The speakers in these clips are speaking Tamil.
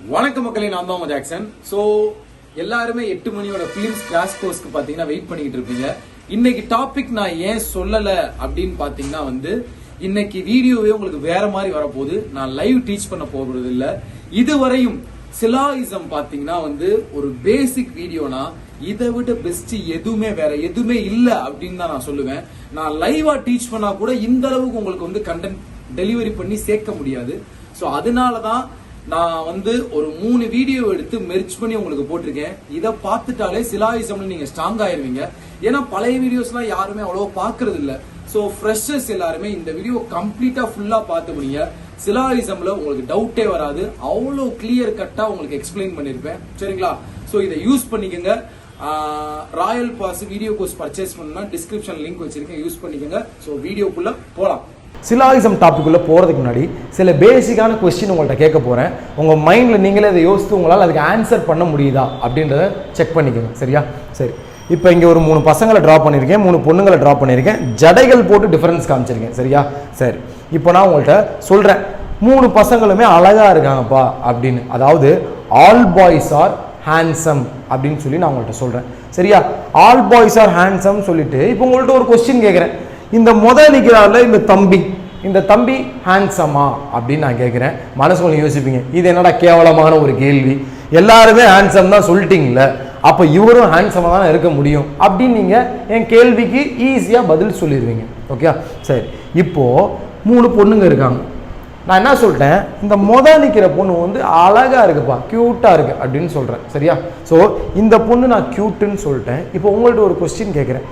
வணக்கம் மக்களே, நான் தான் உங்க ஜாக்சன். ஸோ எல்லாருமே 8 மணியோட பிலிம்ஸ் கிராஷ் கோர்ஸ்க்கு பாத்தீங்கன்னா வெயிட் பண்ணிட்டு இருப்பீங்க. இன்னைக்கு டாபிக் நான் ஏன் சொல்லல அப்படின்னு பாத்தீங்கன்னா இன்னைக்கு வீடியோவே உங்களுக்கு வேற மாதிரி வரப்போகுது. நான் லைவ் டீச் பண்ண போறது இல்ல. இதுவரையும் சிலாயிசம் பாத்தீங்கன்னா ஒரு பேசிக் வீடியோனா இதை விட பெஸ்ட் வேற எதுவுமே இல்ல அப்படின்னு தான் நான் சொல்லுவேன். நான் லைவா டீச் பண்ணா கூட இந்த அளவுக்கு உங்களுக்கு கண்டென்ட் டெலிவரி பண்ணி சேர்க்க முடியாது. ஸோ அதனாலதான் நான் ஒரு 3 வீடியோ எடுத்து மெர்ஜ் பண்ணி உங்களுக்கு போட்டிருக்கேன். இதை பார்த்துட்டாலே சிலாயிசம்ல நீங்க ஸ்ட்ராங் ஆயிருவீங்க. ஏன்னா பழைய வீடியோஸ்லாம் யாருமே அவ்வளவு பாக்குறது இல்ல. சோ ஃப்ரெஷர்ஸ் எல்லாருமே இந்த வீடியோ கம்ப்ளீட்டா ஃபுல்லா பார்த்து முடியுங்க. சிலாயிசம்ல உங்களுக்கு டவுட்டே வராது. அவ்வளவு கிளியர் கட்டா உங்களுக்கு எக்ஸ்பிளைன் பண்ணிருப்பேன். சரிங்களா? சோ இதை யூஸ் பண்ணிக்கோங்க. Royal pass video course purchase பண்ணா டிஸ்கிரிப்ஷன் லிங்க் வச்சிருக்கேன், யூஸ் பண்ணிக்கோங்க. சோ வீடியோக்குள்ள போலாம். சிலாயிசம் டாபிக்குள்ளே போகிறதுக்கு முன்னாடி சில பேசிக்கான கொஸ்டின் உங்கள்கிட்ட கேட்க போகிறேன். உங்கள் மைண்டில் நீங்களே அதை யோசித்து உங்களால் அதுக்கு ஆன்சர் பண்ண முடியுதா அப்படின்றத செக் பண்ணிக்கோங்க. சரியா? சரி, இப்போ இங்கே ஒரு 3 பசங்களை ட்ரா பண்ணியிருக்கேன், 3 பொண்ணுங்களை ட்ரா பண்ணியிருக்கேன். ஜடைகள் போட்டு டிஃபரன்ஸ் காமிச்சிருக்கேன். சரியா? சரி, இப்போ நான் உங்கள்கிட்ட சொல்கிறேன், 3 பசங்களுமே அழகாக இருக்காங்கப்பா அப்படின்னு. அதாவது ஆல் பாய்ஸ் ஆர் ஹேண்ட்ஸம் அப்படின்னு சொல்லி நான் உங்கள்கிட்ட சொல்கிறேன். சரியா? ஆல் பாய்ஸ் ஆர் ஹேண்ட்ஸம் சொல்லிட்டு இப்போ உங்கள்கிட்ட ஒரு கொஸ்டின் கேட்குறேன். இந்த நிற்கிறாருல இந்த தம்பி ஹேண்ட்ஸமா அப்படின்னு நான் கேட்குறேன். மனசுக்குள்ள யோசிப்பீங்க, இது என்னடா கேவலமான ஒரு கேள்வி, எல்லாருமே ஹேண்ட்ஸம் தான் சொல்லிட்டீங்களே, அப்போ இவரும் ஹேண்ட்ஸமாக தான் இருக்க முடியும் அப்படின்னு நீங்கள் என் கேள்விக்கு ஈஸியாக பதில் சொல்லிடுவீங்க. ஓகே, சரி. இப்போது 3 பொண்ணுங்க இருக்காங்க. நான் என்ன சொல்லிட்டேன், இந்த நிற்கிற பொண்ணு அழகாக இருக்குப்பா, க்யூட்டாக இருக்கு அப்படின்னு சொல்கிறேன். சரியா? ஸோ இந்த பொண்ணு நான் க்யூட்டுன்னு சொல்லிட்டேன். இப்போ உங்கள்கிட்ட ஒரு கொஸ்டின் கேட்குறேன்,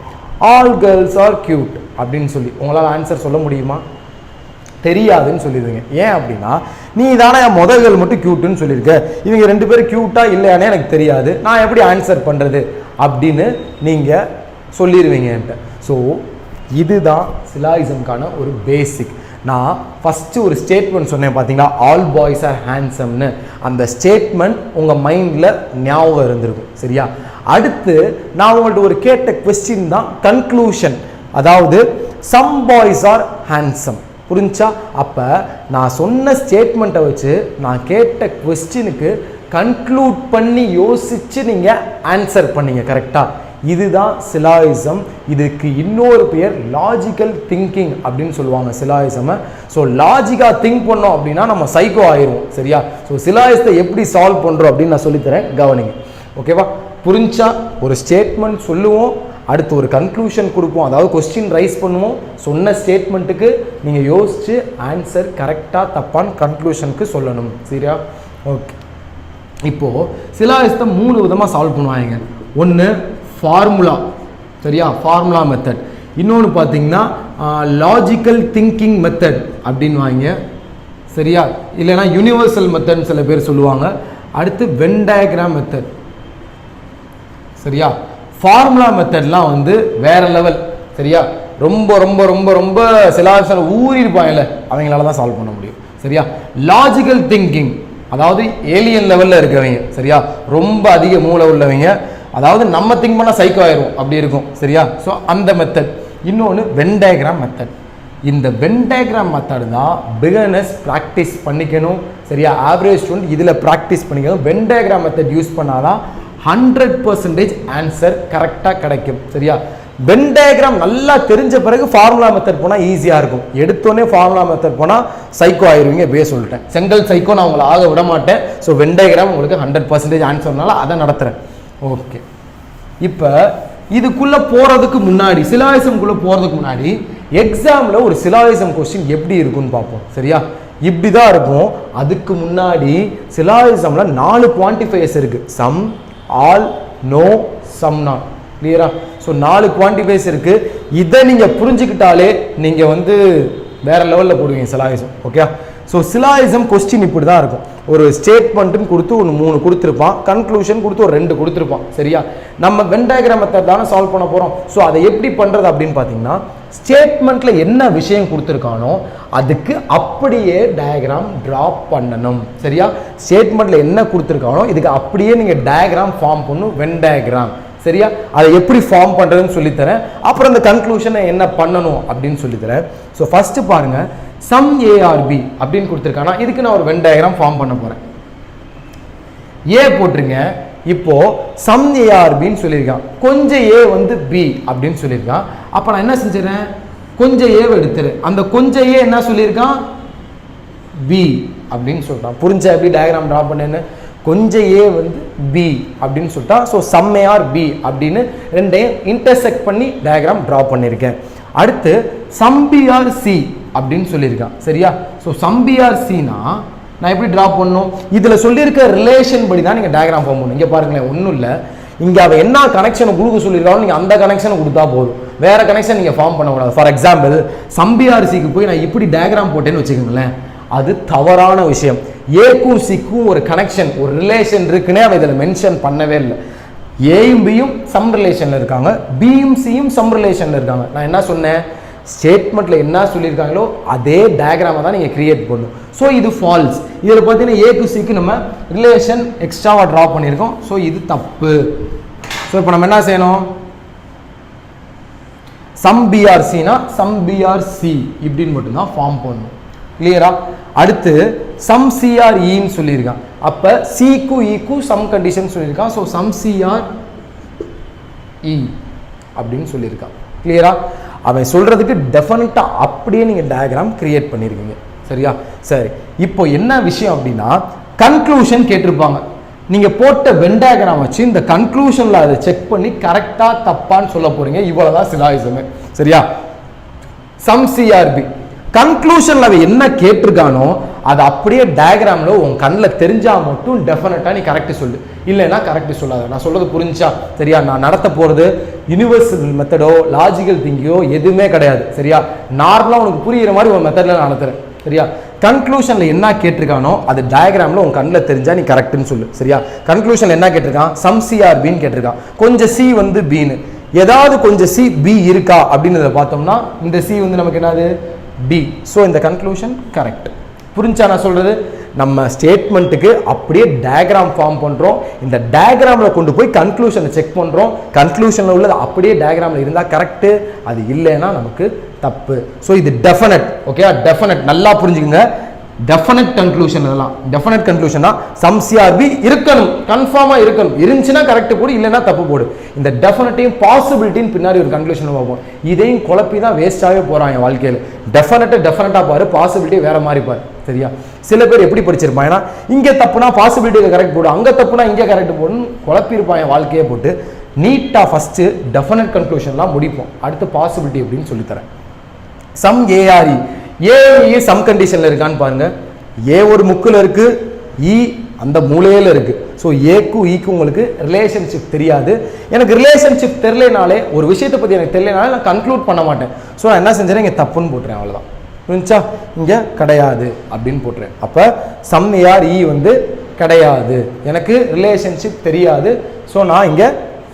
ஆல் கேர்ள்ஸ் ஆர் கியூட் அப்படின்னு சொல்லி உங்களால் ஆன்சர் சொல்ல முடியுமா? தெரியாதுன்னு சொல்லிடுவீங்க. ஏன் அப்படின்னா, நீ தானே கேர்ள் மட்டும் கியூட்டுன்னு சொல்லியிருக்க, இவங்க 2 பேரும் கியூட்டா இல்லையானே எனக்கு தெரியாது, நான் எப்படி ஆன்சர் பண்ணுறது அப்படின்னு நீங்கள் சொல்லிடுவீங்க என்கிட்ட. ஸோ இதுதான் சிலாயிசம்கான ஒரு பேசிக். நான் ஃபஸ்ட்டு ஒரு ஸ்டேட்மெண்ட் சொன்னேன் பார்த்தீங்களா, ஆல் பாய்ஸ் ஆர் ஹேண்ட்ஸம்னு. அந்த ஸ்டேட்மெண்ட் உங்கள் மைண்டில் ஞாபகம் இருந்திருக்கும். சரியா? அடுத்து நான் உங்கள்கிட்ட ஒரு கேட்ட கொஸ்டின் தான் கன்க்ளூஷன். அதாவது சம் பாய்ஸ் ஆர் ஹேண்ட்ஸம். புரிஞ்சா? அப்போ நான் சொன்ன ஸ்டேட்மெண்ட்டை வச்சு நான் கேட்ட கொஸ்டினுக்கு கன்க்ளூட் பண்ணி யோசிச்சு நீங்கள் ஆன்சர் பண்ணீங்க. கரெக்டாக? இதுதான் சிலாயிசம். இதுக்கு இன்னொரு பேர் லாஜிக்கல் திங்கிங் அப்படின்னு சொல்லுவாங்க சிலாயிசமை. ஸோ லாஜிக்காக திங்க் பண்ணோம் அப்படின்னா நம்ம சைக்கோ ஆயிடுவோம். சரியா? ஸோ சிலாயிசத்தை எப்படி சால்வ் பண்ணுறோம் அப்படின்னு நான் சொல்லித்தரேன், கவனிங்க. ஓகேவா? புரிஞ்சா? ஒரு ஸ்டேட்மெண்ட் சொல்லுவோம், அடுத்து ஒரு கன்க்ளூஷன் கொடுப்போம், அதாவது கொஸ்டின் ரைஸ் பண்ணுவோம். சொன்ன ஸ்டேட்மெண்ட்டுக்கு நீங்கள் யோசிச்சு ஆன்சர் கரெக்டாக தப்பான கன்க்ளூஷனுக்கு சொல்லணும். சரியா? ஓகே. இப்போது சிலாயிசத்தை 3 விதமாக சால்வ் பண்ணுவாங்க. ஒன்று ஃபார்முலா. சரியா? Formula method. இன்னொன்று பார்த்தீங்கன்னா லாஜிக்கல் திங்கிங் மெத்தட் அப்படின்னு வாங்க. சரியா? இல்லைனா யூனிவர்சல் மெத்தட் சில பேர் சொல்லுவாங்க. அடுத்து வென் டயக்ராம் மெத்தட். சரியா? ஃபார்முலா மெத்தட்லாம் வேற லெவல். சரியா? ரொம்ப ரொம்ப ரொம்ப ரொம்ப சிலாயிசம் ஊறிருப்பாங்கல்ல, அவங்களால தான் சால்வ் பண்ண முடியும். சரியா? லாஜிக்கல் திங்கிங், அதாவது ஏலியன் லெவலில் இருக்கவங்க. சரியா? ரொம்ப அதிக மூளை உள்ளவங்க, அதாவது நம்ம திங்க் பண்ணால் சைக்கோ ஆயிரும் அப்படி இருக்கும். சரியா? ஸோ அந்த மெத்தட். இன்னொன்று வென் டயக்ராம் மெத்தட். இந்த வென் டயக்ராம் மெத்தட் தான் பிகினர்ஸ் ப்ராக்டிஸ் பண்ணிக்கணும். சரியா? ஆவரேஜ் ஸ்டூடெண்ட் இதில் ப்ராக்டிஸ் பண்ணிக்கணும். வென் டயக்ராம் மெத்தட் யூஸ் பண்ணாதான் 100% ஆன்சர் கரெக்டாக கிடைக்கும். சரியா? வென் டயக்ராம் நல்லா தெரிஞ்ச பிறகு ஃபார்முலா மெத்தட் போனால் ஈஸியாக இருக்கும். எடுத்தோடனே ஃபார்முலா மெத்தட் போனால் சைக்கோ ஆயிருவீங்க. சொல்லிட்டேன், செங்கல் சைக்கோ நான் உங்களை ஆக விட மாட்டேன். ஸோ வென் டயக்ராம் உங்களுக்கு 100% ஆன்சர்னால அதை நடத்துகிறேன். ஓகே. இப்போ இதுக்குள்ளே போகிறதுக்கு முன்னாடி, சிலாயிசம்குள்ளே போகிறதுக்கு முன்னாடி எக்ஸாமில் ஒரு சிலாயிசம் கொஸ்டின் எப்படி இருக்குன்னு பார்ப்போம். சரியா? இப்படி தான் இருக்கும். அதுக்கு முன்னாடி சிலாயிசமில் 4 குவான்டிஃபையர்ஸ் இருக்குது. Some, all, no, some, not. கிளியரா? ஸோ 4 குவான்டிஃபையர்ஸ் இருக்குது. இதை நீங்கள் புரிஞ்சுக்கிட்டாலே நீங்கள் வேற லெவலில் போடுவீங்க syllogism. Okay? So syllogism question இப்படி தான் இருக்கும். ஒரு ஸ்டேட்மெண்ட்டுன்னு கொடுத்து ஒரு 3 கொடுத்துருப்பான், கன்க்ளூஷன் கொடுத்து ஒரு 2 கொடுத்துருப்பான். சரியா? நம்ம வென் டயக்ராம் மெத்தட் தானே சால்வ் பண்ண போகிறோம். ஸோ அதை எப்படி பண்ணுறது அப்படின்னு பார்த்தீங்கன்னா, ஸ்டேட்மெண்ட்டில் என்ன விஷயம் கொடுத்துருக்கானோ அதுக்கு அப்படியே டயக்ராம் ட்ராப் பண்ணணும். சரியா? ஸ்டேட்மெண்ட்டில் என்ன கொடுத்துருக்கானோ இதுக்கு அப்படியே நீங்கள் டயக்ராம் ஃபார்ம் பண்ணணும், வென் டயக்ராம். சரியா? அதை எப்படி ஃபார்ம் பண்ணுறதுன்னு சொல்லித்தரேன். அப்புறம் இந்த கன்க்ளூஷனை என்ன பண்ணணும் அப்படின்னு சொல்லித்தரேன். ஸோ ஃபஸ்ட்டு பாருங்கள், சம் ஏஆர்பி அப்படின்னு கொடுத்துருக்கானா, இதுக்கு நான் ஒரு வென் டயக்ராம் ஃபார்ம் பண்ண போகிறேன். ஏ போட்டுருங்க. இப்போ சம் ஏஆர்பின்னு சொல்லியிருக்கான், கொஞ்சம் ஏ வந்து பி அப்படின்னு சொல்லியிருக்கான். அப்போ நான் என்ன செஞ்சிடறேன், கொஞ்சம் ஏவை எடுத்துரு. அந்த கொஞ்சம் ஏ என்ன சொல்லியிருக்கான், பி அப்படின்னு சொல்லிட்டான். புரிஞ்சா எப்படி டயக்ராம் ட்ரா பண்ணேன்னு? கொஞ்சம் ஏ வந்து பி அப்படின்னு சொல்லிட்டா. ஸோ சம் ஏஆர் பி அப்படின்னு ரெண்டையும் இன்டர்செக்ட் பண்ணி டயக்ராம் ட்ரா பண்ணியிருக்கேன். அடுத்து சம் பிஆர் சி அப்படின்னு சொல்லியிருக்கான். சரியா? ஸோ சம் பிஆர் சினா நான் எப்படி ட்ரா பண்ணணும், இதில் சொல்லியிருக்க ரிலேஷன் படி தான் நீங்கள் டயக்ராம் ஃபார்ம் பண்ணணும். இங்கே பாருங்களேன், ஒன்றும் இல்லை, இங்கே அவன் என்ன கனெக்ஷனை கொடுக்க சொல்லியிருக்காலும் நீங்கள் அந்த கனெக்ஷனை கொடுத்தா போதும், வேற கனெக்ஷன் நீங்கள் ஃபார்ம் பண்ணக்கூடாது. ஃபார் எக்ஸாம்பிள் சம்பிஆர்சிக்கு போய் நான் இப்படி டயக்ராம் போட்டேன்னு வச்சுக்கோங்களேன், அது தவறான விஷயம். ஏக்கும் சிக்கும் ஒரு கனெக்ஷன், ஒரு ரிலேஷன் இருக்குன்னே அவன் இதில் மென்ஷன் பண்ணவே இல்லை. ஏயும் பியும் சம் ரிலேஷனில் இருக்காங்க, பியும் சியும் சம் ரிலேஷனில் இருக்காங்க. நான் என்ன சொன்னேன், ஸ்டேட்மெண்ட்டில் என்ன சொல்லியிருக்காங்களோ அதே டயக்ராமை தான் நீங்கள் கிரியேட் பண்ணணும். ஸோ இது ஃபால்ஸ். இதில் பார்த்தீங்கன்னா ஏக்கு சிக்கு நம்ம ரிலேஷன் எக்ஸ்ட்ராவாக ட்ரா பண்ணியிருக்கோம். ஸோ இது தப்பு. ஸோ இப்போ நம்ம என்ன செய்யணும், சம் பிஆர்சினா சம் பிஆர்சி இப்படின்னு மட்டும்தான் ஃபார்ம் பண்ணணும். கிளியரா? அடுத்து சம் சிஆர் இன்னு சொல்லியிருக்கான். அப்போ சிக்கு இக்கு சம் கண்டிஷன் சொல்லியிருக்கான். ஸோ சம் சிஆர் இ அப்படின்னு சொல்லியிருக்கான். கிளியரா? அவன் சொல்றதுக்கு டெஃபினட்டா அப்படியே நீங்க டயக்ராம் கிரியேட் பண்ணிருக்கீங்க. சரியா? சரி, இப்போ என்ன விஷயம் அப்படின்னா கன்க்ளூஷன் கேட்டிருப்பாங்க. நீங்க போட்ட வென் டயக்ராம் வச்சு இந்த கன்க்ளூஷன்ல அதை செக் பண்ணி கரெக்டா தப்பான்னு சொல்ல போறீங்க. இவ்வளவுதான் சிலாயிசம். சரியா? சம் சிஆர்பி கன்க்ளூஷன்ல அவன் என்ன கேட்டிருக்கானோ அது அப்படியே டயக்ராம்ல உன் கண்ணில் தெரிஞ்சா மட்டும் டெஃபினட்டா நீ கரெக்ட் சொல்லு, இல்லைன்னா கரெக்ட் சொல்லாத. நான் சொல்றது புரிஞ்சா? சரியா? நான் நடத்த போறது யூனிவர்சல் மெத்தடோ லாஜிக்கல் திங்கிங்கோ எதுவுமே கிடையாது. சரியா? நார்மலா உனக்கு புரியுற மாதிரி ஒரு மெத்தட்ல நடத்துறேன். சரியா? கன்க்ளூஷன்ல என்ன கேட்டிருக்கானோ அது டயக்ராம்ல உன் கண்ணில் தெரிஞ்சா நீ கரெக்ட்னு சொல்லு. சரியா? கன்க்ளூஷன் என்ன கேட்டிருக்கான், சம் சிஆர் பின்னு கேட்டிருக்கான். கொஞ்சம் சி வந்து பின்னு, ஏதாவது கொஞ்சம் சி பி இருக்கா அப்படின்னு பார்த்தோம்னா இந்த சி வந்து நமக்கு என்னது, டி. ஸோ இந்த கன்க்ளூஷன் கரெக்ட். புரிஞ்சா நான் சொல்றது? நம்ம ஸ்டேட்மெண்ட்டுக்கு அப்படியே டயக்ராம் ஃபார்ம் பண்றோம், இந்த டயக்ராம்ல கொண்டு போய் கன்க்ளூஷனை செக் பண்றோம். கன்க்ளூஷன்ல உள்ளது அப்படியே டயக்ராம்ல இருந்தா கரெக்ட், அது இல்லைன்னா நமக்கு தப்பு. ஸோ இது டெஃபினட். Okay, definite. நல்லா புரிஞ்சுக்கங்க, டெஃபினட் கன்க்ளூஷன். இதெல்லாம் டெஃபினட் கன்க்ளூஷன் தான். சம் சிஆர்பி இருக்கணும், கன்ஃபார்மா இருக்கணும். இருந்துச்சுன்னா கரெக்ட் போடு, இல்லைன்னா தப்பு போடு. இந்த டெஃபினட்டையும் பாசிபிலிட்டின்னு பின்னாடி ஒரு கன்க்ளூஷன் பார்ப்போம். இதையும் குழப்பி தான் வேஸ்டாகவே போறாங்க வாழ்க்கையில். டெஃபினட்டா பாரு, பாசிபிலிட்டி வேற மாதிரி பாரு. சரியா? சில பேர் எப்படி படிச்சிருப்பாங்க, ஏன்னா இங்கே தப்புனா பாசிபிலிட்டியில் கரெக்ட் போடு, அங்கே தப்புனா இங்கே கரெக்ட் போடுன்னு குழப்பியிருப்பாங்க வாழ்க்கையை போட்டு. நீட்டாக ஃபர்ஸ்ட் டெஃபினட் கன்க்ளூஷன்லாம் முடிப்போம், அடுத்து பாசிபிலிட்டி அப்படின்னு சொல்லித்தரேன். சம் ஏஆர்இ, ஏ சம் கண்டிஷன்ல இருக்கான்னு பாருங்க. ஏ ஒரு முக்குல இருக்கு, இ அந்த மூலையில இருக்கு. ஸோ ஏக்கும் ஈக்கும் உங்களுக்கு ரிலேஷன்ஷிப் தெரியாது. எனக்கு ரிலேஷன்ஷிப் தெரியலனாலே, ஒரு விஷயத்தை பற்றி எனக்கு தெரியலனாலே நான் கன்க்ளூட் பண்ண மாட்டேன். ஸோ நான் என்ன செஞ்சேன், இங்கே தப்புன்னு போட்டுறேன், அவ்வளோதான். புரிஞ்சா? இங்கே கிடையாது அப்படின்னு போட்டுறேன். அப்போ சம் ஏஆர் இ வந்து கிடையாது, எனக்கு ரிலேஷன்ஷிப் தெரியாது. ஸோ நான் இங்கே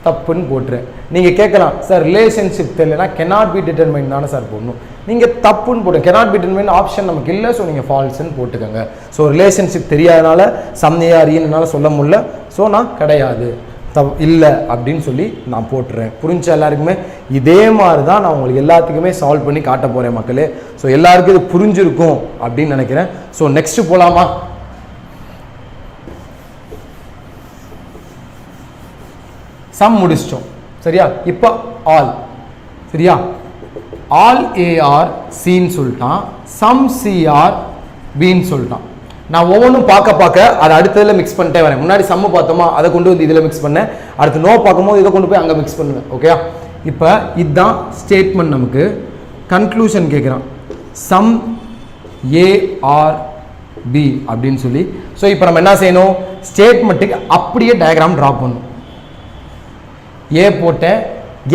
தப்புன்னு போட்டுறேன். நீங்கள் கேட்கலாம், சார் ரிலேஷன்ஷிப் தெரியலனா cannot be determined தானே சார் போடணும். நீங்கள் தப்புன்னு போட்டு cannot be determined ஆப்ஷன் நமக்கு இல்லை. ஸோ நீங்கள் ஃபால்ஸ்ன்னு போட்டுக்கோங்க. ஸோ ரிலேஷன்ஷிப் தெரியாதனால சம் ஏஆர்இன்னு என்னால் சொல்ல முடியல. ஸோ நான் கிடையாது, இல்லை அப்படின்னு சொல்லி நான் போட்டுறேன். புரிஞ்சா எல்லாருக்குமே? இதே மாதிரி தான் நான் உங்களுக்கு எல்லாத்துக்குமே சால்வ் பண்ணி காட்ட போகிறேன் மக்களே. ஸோ எல்லாருக்கும் இது புரிஞ்சிருக்கும் அப்படின்னு நினைக்கிறேன். ஸோ நெக்ஸ்ட் போகலாமா? சம் முடிச்சிட்டோம். சரியா? இப்போ ஆல். சரியா? ஆல் ஏஆர் சின்னு சொல்லிட்டான், சம் சிஆர் பின்னு சொல்லிட்டான். நான் ஒவ்வொன்றும் பார்க்க அதை அடுத்ததில் மிக்ஸ் பண்ணிட்டே வரேன். முன்னாடி சம்மு பார்த்தோமா, அதை கொண்டு வந்து இதில் மிக்ஸ் பண்ணேன். அடுத்து நோ பார்க்கும்போது இதை கொண்டு போய் அங்கே மிக்ஸ் பண்ணுவேன். ஓகே, இப்போ இதுதான் ஸ்டேட்மெண்ட். நமக்கு கன்க்ளூஷன் கேட்குறான், சம் ஏஆர் பி அப்படின்னு சொல்லி. ஸோ இப்போ நம்ம என்ன செய்யணும், ஸ்டேட்மெண்ட்டுக்கு அப்படியே டயக்ராம் ட்ரா பண்ணணும். ஏ போட்டேன்,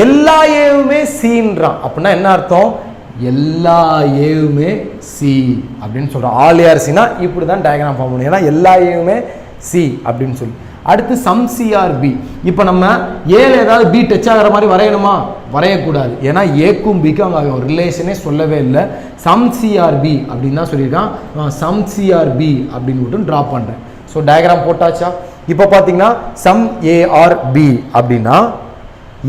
எல்லா ஏவுமே சின்றான். அப்படின்னா என்ன அர்த்தம், எல்லா ஏவுமே சி அப்படின்னு சொல்றோம். ஆல் ஏஆர் சினா இப்படி தான் டயக்ராம் ஃபார்ம் பண்ணணும், ஏன்னா எல்லா ஏவுமே சி அப்படின்னு சொல்லி. அடுத்து சம் சிஆர் பி. இப்போ நம்ம ஏல ஏதாவது பி டச் ஆகிற மாதிரி வரையணுமா? வரையக்கூடாது, ஏன்னா ஏக்கும் பிக்கும் அங்கே ஒரு ரிலேஷனே சொல்லவே இல்லை. சம் சிஆர் பி அப்படின்னு தான் சொல்லியிருக்கான். சம் சிஆர் பி அப்படின்னு மட்டும் ட்ரா பண்ணுறேன். ஸோ டயக்ராம் போட்டாச்சா? இப்போ பார்த்தீங்கன்னா சம் ஏஆர் பி அப்படின்னா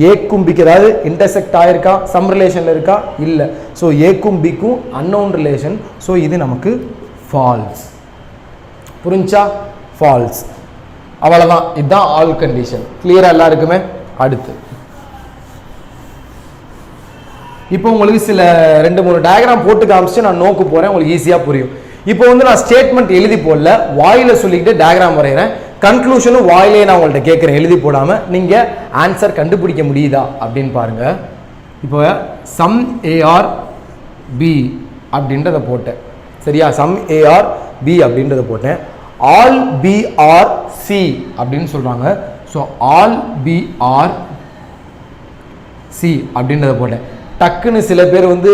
ஏக்கும் பிக்கு ஏதாவது இன்டர்செக்ட் ஆயிருக்கா, சம் ரிலேஷன்ல இருக்கா? இல்லை. ஸோ ஏக்கும் பிக்கும் அன்னோன் ரிலேஷன். ஸோ இது நமக்கு ஃபால்ஸ். புரிஞ்சா? ஃபால்ஸ். அவ்வளவுதான். இதுதான் ஆல் கண்டிஷன். கிளியரா எல்லாருக்குமே? அடுத்து இப்போ உங்களுக்கு சில 2-3 டயக்ராம் போட்டு காமிச்சு நான் நோக்கு போறேன், உங்களுக்கு ஈஸியா புரியும். இப்போ வந்து நான் ஸ்டேட்மெண்ட் எழுதி போடல, வாயில சொல்லிக்கிட்டு டயக்ராம் வரைகிறேன். கன்க்ளூஷனும் வாயிலே நான் உங்கள்கிட்ட கேட்குறேன், எழுதி போடாம நீங்க ஆன்சர் கண்டுபிடிக்க முடியுதா அப்படின்னு பாருங்க. இப்போ சம் ஏஆர் பி அப்படின்றத போட்டேன், சரியா? சம் ஏஆர் பி அப்படின்றத போட்டேன். ஆல் பி ஆர் சி அப்படின்னு சொல்றாங்க. So all B are C அப்படின்றத போட்டேன். டக்குன்னு சில பேர் வந்து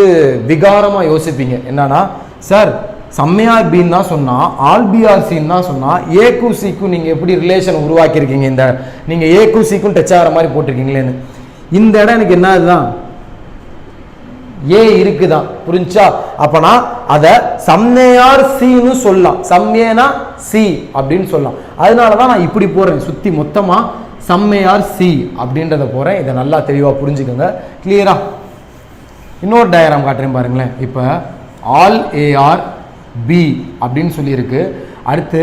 விகாரமா யோசிப்பீங்க, என்னன்னா சார் சம்மையார் பின்னு தான் சொன்னா, ஆல் பிஆர் சின்னு தான் சொன்னா, ஏக்கும் சிக்கும் நீங்க எப்படி ரிலேஷன் உருவாக்கியிருக்கீங்க, இந்த நீங்க ஏக்கும் சிக்கும் டச் ஆகிற மாதிரி போட்டிருக்கீங்களேன்னு. இந்த இடம் எனக்கு என்ன அதுதான் ஏ இருக்குதான், புரிஞ்சா? அப்பனா அத சம்மையார் சின்னு சொல்லலாம், சம்யேனா சி அப்படின்னு சொல்லலாம். அதனாலதான் நான் இப்படி போறேன், சுத்தி மொத்தமா சம்மையார் சி அப்படின்றத போறேன். இதை நல்லா தெளிவா புரிஞ்சுக்கோங்க. கிளியரா? இன்னொரு டயக்ராம் காட்டுறேன் பாருங்களேன். இப்போ ஆல் ஏஆர் பி அப்படின்னு சொல்லியிருக்கு. அடுத்து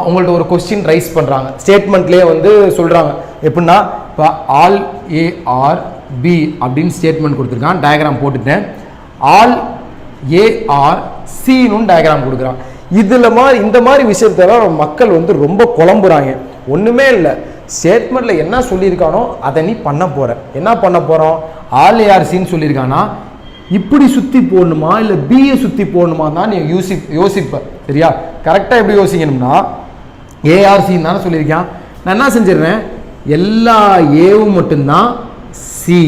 உங்கள்ட்ட ஒரு கொஸ்டின் ரைஸ் பண்ணுறாங்க, ஸ்டேட்மெண்ட்லேயே வந்து சொல்கிறாங்க எப்படின்னா, இப்போ ஆல் ஏஆர் பி அப்படின்னு ஸ்டேட்மெண்ட் கொடுத்துருக்கான், டயக்ராம் போட்டுட்டேன். ஆல் ஏஆர் சின்னு டயக்ராம் கொடுக்குறான். இந்த மாதிரி விஷயத்தெல்லாம் மக்கள் வந்து ரொம்ப குழம்புறாங்க. ஒன்றுமே இல்லை, ஸ்டேட்மெண்ட்ல என்ன சொல்லியிருக்கானோ அதை நீ பண்ண போற. என்ன பண்ண போறோம்? ஆல் ஏஆர் சின்னு சொல்லியிருக்கானா இப்படி சுத்தி போடணுமா இல்லை பிஏ சுத்தி போடணுமா தான் நீ யோசிப்ப, சரியா? கரெக்டாக எப்படி யோசிக்கணும்னா, ஏஆர்சின்னு தானே சொல்லியிருக்கான், நான் என்ன செஞ்சிடுறேன், எல்லா ஏவும் மட்டும்தான் சி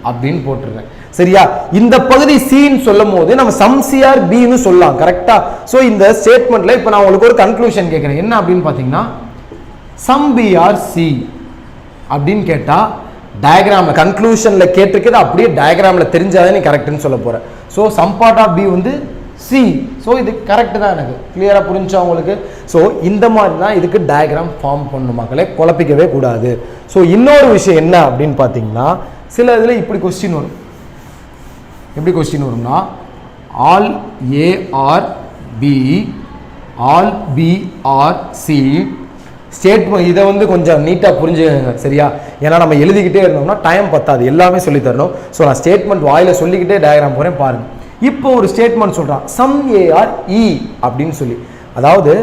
அப்படின்னு போட்டுடுறேன், சரியா? இந்த பகுதி சின்னு சொல்லும் போது நம்ம சம் சிஆர் பின்னு சொல்லலாம், கரெக்டா? ஸோ இந்த ஸ்டேட்மெண்ட்ல இப்போ நான் உங்களுக்கு ஒரு கன்க்ளூஷன் கேட்குறேன், என்ன அப்படின்னு பார்த்தீங்கன்னா, சம் பிஆர் சி அப்படின்னு கேட்டா டயக்ராம்ல கன்க்ளூஷன்ல கேட்டிருக்கிறது அப்படியே டயக்ராம்ல தெரிஞ்சாதான் நீ கரெக்ட்னு சொல்ல போற. So some part of B வந்து சி. ஸோ இது கரெக்ட் தான், எனக்கு கிளியரா புரிஞ்சா உங்களுக்கு? ஸோ இந்த மாதிரி தான் இதுக்கு டயக்ராம் ஃபார்ம் பண்ணணும் மக்களே, குழப்பிக்கவே கூடாது. ஸோ இன்னொரு விஷயம் என்ன அப்படின்னு பார்த்தீங்கன்னா, சில இதில் இப்படி கொஸ்டின் வரும். எப்படி கொஸ்டின் வரும்னா, all A are B all B are C statement. இதை வந்து கொஞ்சம் நீட்டாக புரிஞ்சுக்கங்க, சரியா? ஏன்னா நம்ம எழுதிக்கிட்டே இருந்தோம்னா டைம் பத்தாது, எல்லாமே சொல்லி தரணும். ஸோ நான் ஸ்டேட்மெண்ட் வாயில சொல்லிக்கிட்டே டயக்ராம் போகிறேன் பாருங்க. இப்போ ஒரு ஸ்டேட்மெண்ட் சொல்கிறான், சம் ஏஆர் இ அப்படின்னு சொல்லி. அதாவது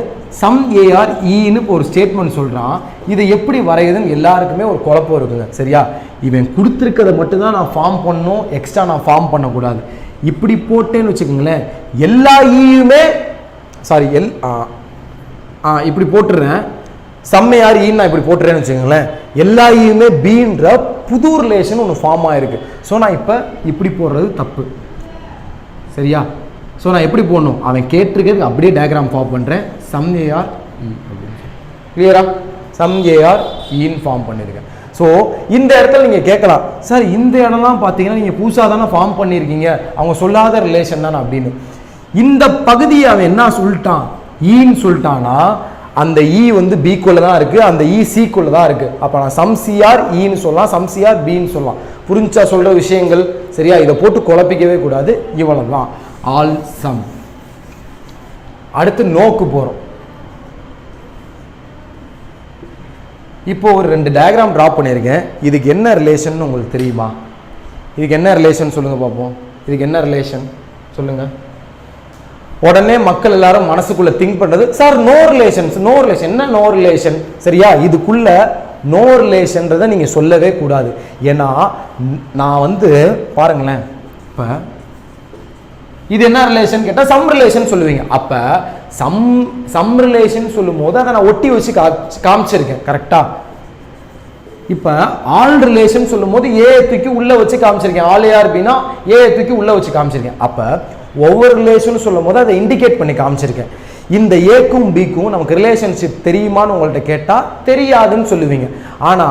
சம் ஏஆர் இன்னு இப்போ ஒரு ஸ்டேட்மெண்ட் சொல்கிறான். இதை எப்படி வரையுதுன்னு எல்லாருக்குமே ஒரு குழப்பம் இருக்குங்க, சரியா? இவன் கொடுத்துருக்கிறத மட்டும்தான் நான் ஃபார்ம் பண்ணணும், எக்ஸ்ட்ரா நான் ஃபார்ம் பண்ணக்கூடாது. இப்படி போட்டேன்னு வச்சுக்கோங்களேன், எல்லா ஈயுமே சாரி இப்படி போட்டுடுறேன், சம்மையார் ஈன்னு நான் இப்படி போட்டுறேன்னு வச்சுக்கோங்களேன், எல்லா ஈயுமே பீன்ற புது ரிலேஷன் ஒன்று ஃபார்ம் ஆயிருக்கு. ஸோ நான் இப்போ இப்படி போடுறது தப்பு, சரியா? ஸோ நான் எப்படி போடணும், அவன் கேட்டிருக்கிறதுக்கு அப்படியே டயக்ராம் ஃபார்ம் பண்ணுறேன், சம் ஏஆர் இ அப்படின்னு. கிளியரா? சம் ஏஆர் இன்னு ஃபார்ம் பண்ணியிருக்கேன். ஸோ இந்த இடத்துல நீங்கள் கேட்கலாம், சார் இந்த இடம்லாம் பார்த்தீங்கன்னா நீங்கள் புதுசாக தானே ஃபார்ம் பண்ணியிருக்கீங்க, அவங்க சொல்லாத ரிலேஷன் தானே அப்படின்னு. இந்த பகுதியை அவன் என்ன சொல்லிட்டான், ஈன்னு சொல்லிட்டானா, அந்த இ வந்து பிக்குள்ள தான் இருக்கு, அந்த இ சிக்குள்ள தான் இருக்கு. அப்ப நான் சம் சிஆர் இன்னு சொல்லலாம், சம் சிஆர் பின்னு சொல்லலாம். புரிஞ்சா சொல்ற விஷயங்கள், சரியா? இதை போட்டு குழப்பிக்கவே கூடாது. இவ்வளவுதான் ஆல் சம். அடுத்து நோக்கு போறோம். இப்போ ஒரு 2 டயக்ராம் டிரா பண்ணியிருக்கேன். இதுக்கு என்ன ரிலேஷன் உங்களுக்கு தெரியுமா? இதுக்கு என்ன ரிலேஷன் சொல்லுங்க பார்ப்போம். இதுக்கு என்ன ரிலேஷன் சொல்லுங்க. உடனே மக்கள் எல்லாரும் மனசுக்குள்ள திங்க் பண்றது, sir no relations. No relation என்ன நோ ரிலேஷன், சரியா? இதுக்குள்ள நோ ரிலேஷன்றதை நீங்க சொல்லவே கூடாது. ஏன்னா நான் வந்து பாருங்களேன், இப்ப இது என்ன ரிலேஷன் கேட்டா சம் ரிலேஷன் சொல்லுவீங்க. அப்ப சம் ரிலேஷன் சொல்லும் போது அதை நான் ஒட்டி வச்சு காமிச்சிருக்கேன், கரெக்டா? இப்ப ஆல் ரிலேஷன் சொல்லும் போது ஏ தூக்கி உள்ள வச்சு காமிச்சிருக்கேன், ஆல் ஏஆர் பின்னா ஏ தூக்கி உள்ள வச்சு காமிச்சிருக்கேன். அப்ப ஒவ்வொரு ரிலேஷன் சொல்லும் போது அதை இண்டிகேட் பண்ணி காமிச்சிருக்கேன். இந்த ஏக்கும் பிக்கும் நமக்கு ரிலேஷன்ஷிப் தெரியுமான்னு உங்கள்கிட்ட கேட்டா தெரியாதுன்னு சொல்லுவீங்க. ஆனா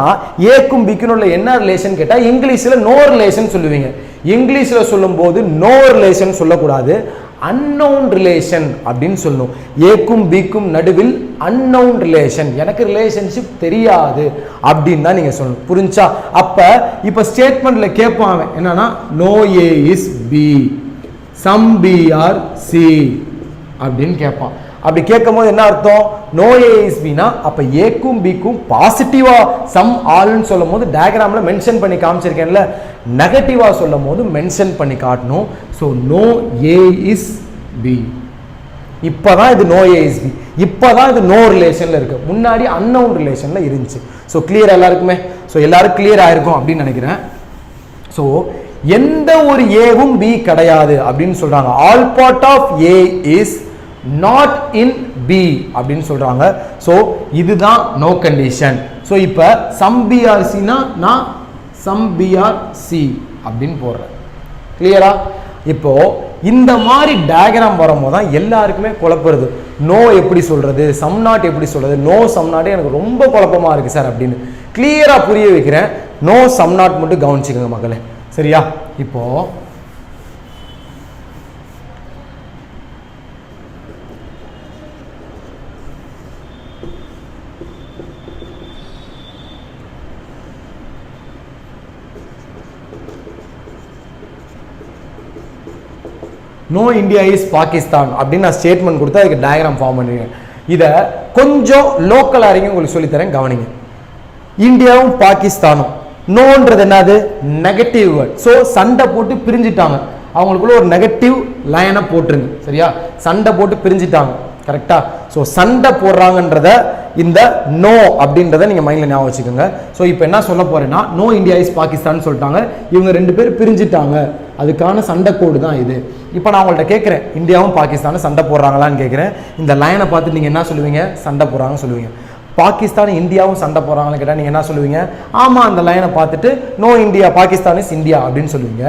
ஏக்கும் பிக்கும் உள்ள என்ன ரிலேஷன் கேட்டா இங்கிலீஷ்ல நோ ரிலேஷன் சொல்லுவீங்க. இங்கிலீஷ்ல சொல்லும் போது நோ ரிலேஷன் சொல்லக்கூடாது, அன்னோன் ரிலேஷன் அப்படின்னு சொல்லணும். ஏக்கும் பிக்கும் நடுவில் அன்னோன் ரிலேஷன், எனக்கு ரிலேஷன்ஷிப் தெரியாது அப்படின்னு தான் நீங்க சொல்லணும். புரிஞ்சா? அப்ப இப்ப ஸ்டேட்மெண்ட்ல கேட்பாங்க என்னன்னா, no A is B, some B are C அப்படின்னு கேட்பான். அப்படி கேட்கும் போது என்ன அர்த்தம், நோ ஏ இஸ் பினா அப்ப ஏக்கும் பிக்கும் பாசிட்டிவா சம் ஆல்னு சொல்லும் போது டயக்ராம்ல மென்ஷன் பண்ணி காமிச்சிருக்கேன்ல, நெகட்டிவா சொல்லும் போது மென்ஷன் பண்ணி காட்டணும். So no A is B. இப்பதான் இது நோ ஏ இஸ் பி, இப்பதான் இது நோ ரிலேஷன்ல இருக்கு, முன்னாடி அன்னவுன் ரிலேஷன்ல இருந்துச்சு. ஸோ கிளியர் எல்லாருக்குமே? ஸோ எல்லாரும் கிளியர் ஆயிருக்கும் அப்படின்னு நினைக்கிறேன். ஸோ எந்த ஒரு ஏவும் பி கிடையாது அப்படின்னு சொல்றாங்க. All part of A is not in B அப்படின்னு சொல்றாங்க. ஸோ இதுதான் நோ கண்டிஷன். ஸோ இப்போ சம் பிஆர்சினா நான் சம் பிஆர்சி அப்படின்னு போடுறேன். கிளியரா? இப்போ இந்த மாதிரி டயக்ராம் வரும்போது தான் எல்லாருக்குமே குழப்பறது. நோ எப்படி சொல்றது, சம் நாட் எப்படி சொல்றது, நோ சம் நாட் எனக்கு ரொம்ப குழப்பமா இருக்கு சார் அப்படின்னு கிளியரா புரிய வைக்கிறேன். நோ சம் நாட் மட்டும் கவனிச்சுக்கோங்க மக்களே, சரியா? இப்போ நோ இந்தியா இஸ் பாகிஸ்தான் அப்படின்னு நான் ஸ்டேட்மெண்ட் கொடுத்து அதுக்கு டயக்ராம் ஃபார்ம் பண்ணுவீங்க. இதை கொஞ்சம் லோக்கல் அறிங்க உங்களுக்கு சொல்லித்தரேன், கவனிங்க. இந்தியாவும் பாகிஸ்தானும் நோன்றது என்னது? Negative word. ஸோ சண்டை போட்டு பிரிஞ்சுட்டாங்க, அவங்களுக்குள்ள ஒரு நெகட்டிவ் லைனை போட்டுருங்க, சரியா? சண்டை போட்டு பிரிஞ்சுட்டாங்க, கரெக்டா? ஸோ சண்டை போடுறாங்கன்றத இந்த நோ அப்படின்றத நீங்க மைண்ட்ல ஞாபகம் வச்சுக்கோங்க. ஸோ இப்போ என்ன சொல்ல போறேன்னா, நோ இந்தியா இஸ் பாகிஸ்தான் சொல்லிட்டாங்க, இவங்க ரெண்டு பேரும் பிரிஞ்சுட்டாங்க, அதுக்கான சண்டை கோடு தான் இது. இப்போ நான் உங்கள்கிட்ட கேட்குறேன், இந்தியாவும் பாகிஸ்தானும் சண்டை போடுறாங்களான்னு கேட்குறேன். இந்த லைனை பார்த்து நீங்கள் என்ன சொல்லுவீங்க? சண்டை போடுறாங்கன்னு சொல்லுவீங்க. பாகிஸ்தான் இந்தியாவும் சண்டை போடுறாங்கன்னு கேட்டால் நீங்கள் என்ன சொல்லுவீங்க? ஆமாம், அந்த லைனை பார்த்துட்டு no India Pakistan is India அப்படின்னு சொல்லுவீங்க.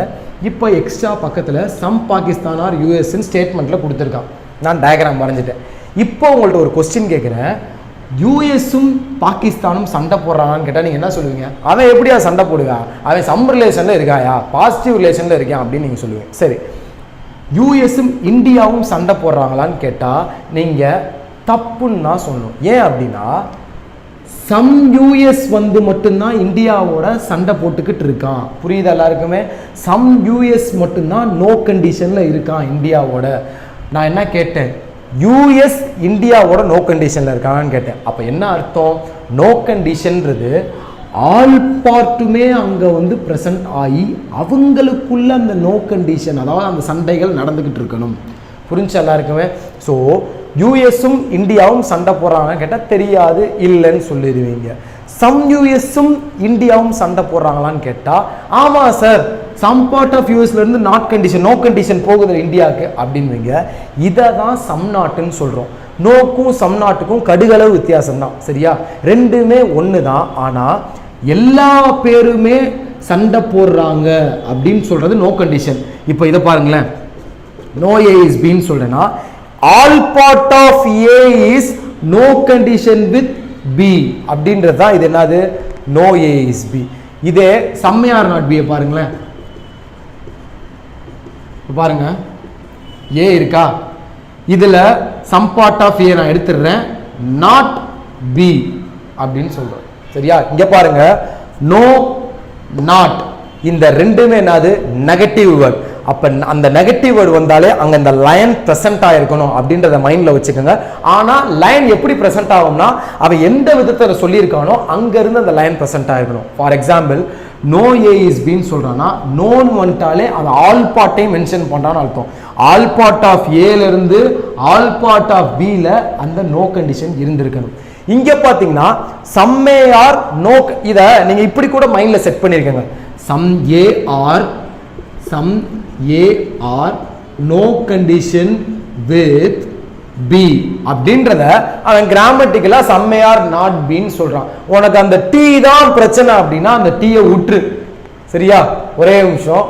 இப்போ எக்ஸ்ட்ரா பக்கத்தில் சம் பாகிஸ்தான் ஆர் யூஎஸ்ன்னு ஸ்டேட்மெண்ட்டில் கொடுத்துருக்கான், நான் டயக்ராம் வரைஞ்சிட்டேன். இப்போ உங்கள்கிட்ட ஒரு கொஸ்டின் கேட்குறேன், யூஎஸும் பாகிஸ்தானும் சண்டை போடுறாங்கன்னு கேட்டால் நீங்கள் என்ன சொல்லுவீங்க? அவன் எப்படியா சண்டை போடுவான், அவன் சம் ரிலேஷனில் இருக்காயா, பாசிட்டிவ் ரிலேஷனில் இருக்கான் அப்படின்னு நீங்கள் சொல்லுவீங்க. சரி, யூஎஸும் இந்தியாவும் சண்டை போடுறாங்களான்னு கேட்டால் நீங்கள் தப்புன்னு தான் சொல்லணும். ஏன் அப்படின்னா சம் யூஎஸ் வந்து மட்டும்தான் இந்தியாவோட சண்டை போட்டுக்கிட்டு இருக்கான், புரியுது எல்லாருக்குமே? சம் யூஎஸ் மட்டும்தான் நோ கண்டிஷனில் இருக்கான் இந்தியாவோட. நான் என்ன கேட்டேன்? யூஎஸ் இந்தியாவோட நோ கண்டிஷனில் இருக்காங்கன்னு கேட்டேன். அப்போ என்ன அர்த்தம்? நோ கண்டிஷன்றது ஆல் பார்ட்டுமே அங்கே வந்து ப்ரெசன்ட் ஆகி அவங்களுக்குள்ள அந்த நோ கண்டிஷன், அதாவது அந்த சண்டைகள் நடந்துக்கிட்டு இருக்கணும். புரிஞ்சு எல்லாருக்குமே? ஸோ யூஎஸும் இந்தியாவும் சண்டை போடுறாங்கன்னு கேட்டால் தெரியாது, இல்லைன்னு சொல்லிடுவீங்க. சம் யூஎஸும் இந்தியாவும் சண்டை போடுறாங்களான்னு கேட்டால் ஆமாம் சார், சம் பார்ட் ஆஃப் யூஎஸ்லேருந்து நாட் கண்டிஷன் நோ கண்டிஷன் போகுது இந்தியாவுக்கு அப்படின்வீங்க. இதை தான் சம் நாட்டுன்னு சொல்கிறோம். நோக்கும் சம் நாட்டுக்கும் கடுகளவு வித்தியாசம் தான், சரியா? ரெண்டுமே ஒன்று தான். ஆனால் எல்லா பேருமே சண்டை போடுறாங்க அப்படின்னு சொல்கிறது நோ கண்டிஷன். இப்போ இதை பாருங்களேன், நோ ஏ இஸ் பின்னு சொல்கிறேன்னா all part of A is no condition with B அப்படின்றது தான் இது என்னது? No A is B. இதே சம்மையார் நாட் பியை பாருங்களேன், பாருங்க, ஏ இருக்கா, இதுல சம் பார்ட் ஆஃப் ஏ நான் எடுத்துடுறேன், நாட் பி அப்படின்னு சொல்றேன், சரியா? இங்க பாருங்க, நோ நாட், இந்த ரெண்டுமே என்னது? Negative word. அப்ப அந்த நெகட்டிவ் வேர்டு வந்தாலே அங்க இந்த லைன் பிரசன்ட் ஆயிருக்கணும் அப்படின்றத மைண்ட்ல வச்சுக்கோங்க. ஆனா லைன் எப்படி பிரசன்ட் ஆகும்னா, அவன் எந்த விதத்துல சொல்லியிருக்கானோ அங்க இருந்து அந்த லைன் பிரசன்ட் ஆயிருக்கணும். For example, no A is பின்னு சொல்றான்னா நோன் வந்துட்டாலே அது ஆல் பார்ட்டையும் மென்ஷன் பண்றான்னு அர்த்தம். ஆல் பார்ட் ஆஃப் ஏல இருந்து ஆல் பார்ட் ஆஃப் பில அந்த நோ கண்டிஷன் இருந்திருக்கணும். இங்க பாத்தீங்கன்னா சம்மே ஆர் நோ, இத நீங்க இப்படி கூட மைண்ட்ல செட் பண்ணிருக்கீங்க. Some A are no condition with B அப்படின்றத அவன் கிராமட்டிக்கலா சம் ஏ ஆர் நாட் பின்னு சொல்றான். உனக்கு அந்த டி தான் பிரச்சனை அப்படின்னா அந்த டீயை விட்டுரு, சரியா? ஒரே நிமிஷம்,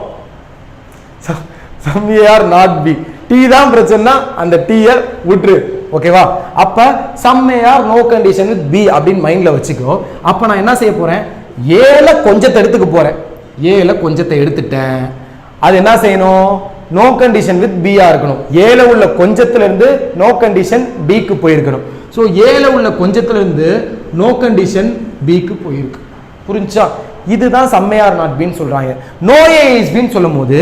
some A are not B, T தான் பிரச்சனை, அந்த டீயை விட்டுரு, ஓகேவா? அப்ப some A are no condition with B அப்படின்னு மைண்ட்ல வச்சுக்கோ. அப்ப நான் என்ன செய்ய போறேன்? ஏல கொஞ்சத்தை எடுத்துக்க போறேன். ஏல கொஞ்சத்தை எடுத்துட்டேன், அது என்ன செய்யணும்? நோ கண்டிஷன் வித் பி ஆ இருக்கணும். ஏல உள்ள கொஞ்சத்துல இருந்து நோ கண்டிஷன் பிக்கு போயிருக்கணும். ஸோ ஏல உள்ள கொஞ்சத்துல இருந்து நோ கண்டிஷன் பிக்கு போயிருக்கு. புரிஞ்சா? இதுதான் சம்மே ஆர் நாட் பின்னு சொல்றாங்க. நோ ஏ இஸ் பின்னு சொல்லும் போது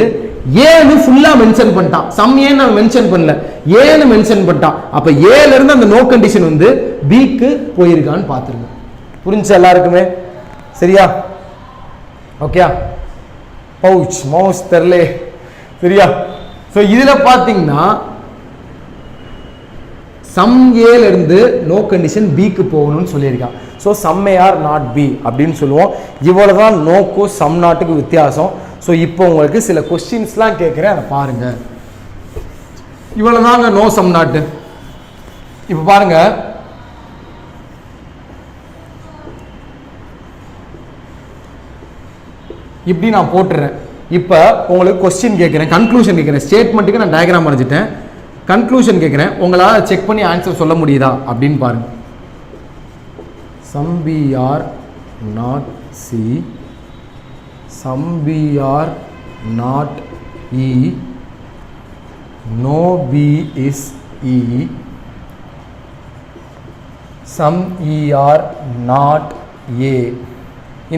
ஏன்னு ஃபுல்லா மென்ஷன் பண்ணிட்டான். சம் ஏன்னு நான் மென்ஷன் பண்ணல, ஏன்னு மென்ஷன் பண்ணிட்டான். அப்ப ஏல இருந்து அந்த நோ கண்டிஷன் வந்து பிக்கு போயிருக்கான்னு பாத்துருங்க. புரிஞ்சு எல்லாருக்குமே? சரியா? ஓகே. பவுச் மவுஸ் தெரியல. சரியா? சோ இதுல பாத்தீங்கன்னா சம் ஏல இருந்து நோ கண்டிஷன் பிக்கு போகணும்னு சொல்லியிருக்கான். So some A are not B அப்படின்னு சொல்லுவோம். இவ்வளவுதான் நோக்கும் சம் நாட்டுக்கு வித்தியாசம். ஸோ இப்போ உங்களுக்கு சில கொஸ்டின்ஸ்லாம் கேட்குறேன், அதை பாருங்க. இவ்வளவுதாங்க நோ சம் நாட்டு. இப்போ பாருங்க, இப்படி நான் போட்டுறேன். இப்போ உங்களுக்கு கொஸ்டின் கேட்குறேன், கன்க்ளூஷன் கேட்குறேன். ஸ்டேட்மெண்ட்டுக்கு நான் டயக்ராம் வரைஞ்சிட்டேன், கன்க்ளூஷன் கேட்குறேன். உங்களால் செக் பண்ணி ஆன்சர் சொல்ல முடியுதா அப்படின்னு பாருங்க. Some B are not C, some B are not E, no B is E, some E are not A.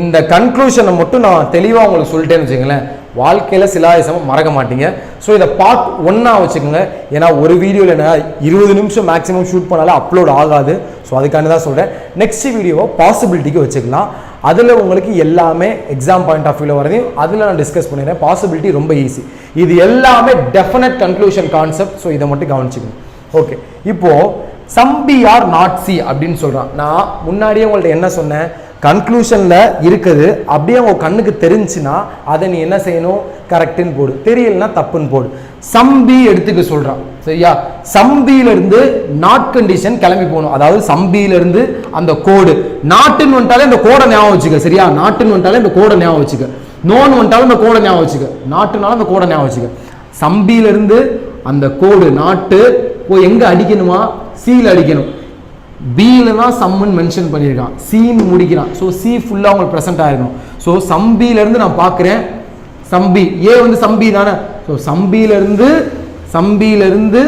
இந்த கன்க்ளூஷனை மட்டும் நான் தெளிவாக உங்களுக்கு சொல்லிட்டேன்னு வச்சுக்கங்களேன், வாழ்க்கையில் சிலாயசமாக மறக்க மாட்டீங்க. ஸோ இதை பார்ட் 1 வச்சுக்கோங்க. ஏன்னா ஒரு வீடியோவில் என்ன 20 நிமிஷம் மேக்ஸிமம் ஷூட் பண்ணாலும் அப்லோட் ஆகாது. ஸோ அதுக்காண்டி தான் சொல்கிறேன். நெக்ஸ்ட் வீடியோவை பாசிபிலிட்டிக்கு வச்சுக்கலாம். அதில் உங்களுக்கு எல்லாமே எக்ஸாம் பாயிண்ட் ஆஃப் வியூவில் வரதையும் அதில் நான் டிஸ்கஸ் பண்ணிடுறேன். பாசிபிலிட்டி ரொம்ப ஈஸி. இது எல்லாமே டெஃபினட் கன்க்ளூஷன் கான்செப்ட். ஸோ இதை மட்டும் கவனிச்சுக்கணும். ஓகே, இப்போது some B are not C அப்படின்னு சொல்கிறான். நான் முன்னாடியே உங்கள்ட்ட என்ன சொன்னேன், கன்க்ளூஷன்ல இருக்குது அப்படியே உங்க கண்ணுக்கு தெரிஞ்சுன்னா அதை நீ என்ன செய்யணும், கரெக்ட்னு போடு, தெரியலன்னா தப்புன்னு போடு. சம்பி எடுத்துக்க சொல்றான். சரியா? சம்பியில இருந்து நாட் கண்டிஷன் கிளம்பி போகணும். அதாவது சம்பியில இருந்து அந்த கோடு நாட்டுன்னு வந்துட்டாலே இந்த கோடை ஞாபகம் வச்சுக்க. சரியா? நாட்டுன்னு வந்துட்டாலே இந்த கோடை ஞாபகம் வச்சுக்க. நோன்னு வந்துட்டாலும் இந்த கோடை ஞாபகம் வச்சுக்க. நாட்டுனாலும் அந்த கோடை ஞாபகம் வச்சுக்க. சம்பியில இருந்து அந்த கோடு நாட்டு போய் எங்க அடிக்கணுமா, சீல அடிக்கணும். பியில் தான் சம்முன்னு மென்ஷன் பண்ணியிருக்கான், சின்னு முடிக்கிறான். ஸோ சி ஃபுல்லாக உங்களுக்கு ப்ரெசென்ட் ஆகிருக்கணும். ஸோ சம்பியிலேருந்து நான் பார்க்குறேன், சம்பி ஏ வந்து சம்பி தானே. ஸோ சம்பியிலேருந்து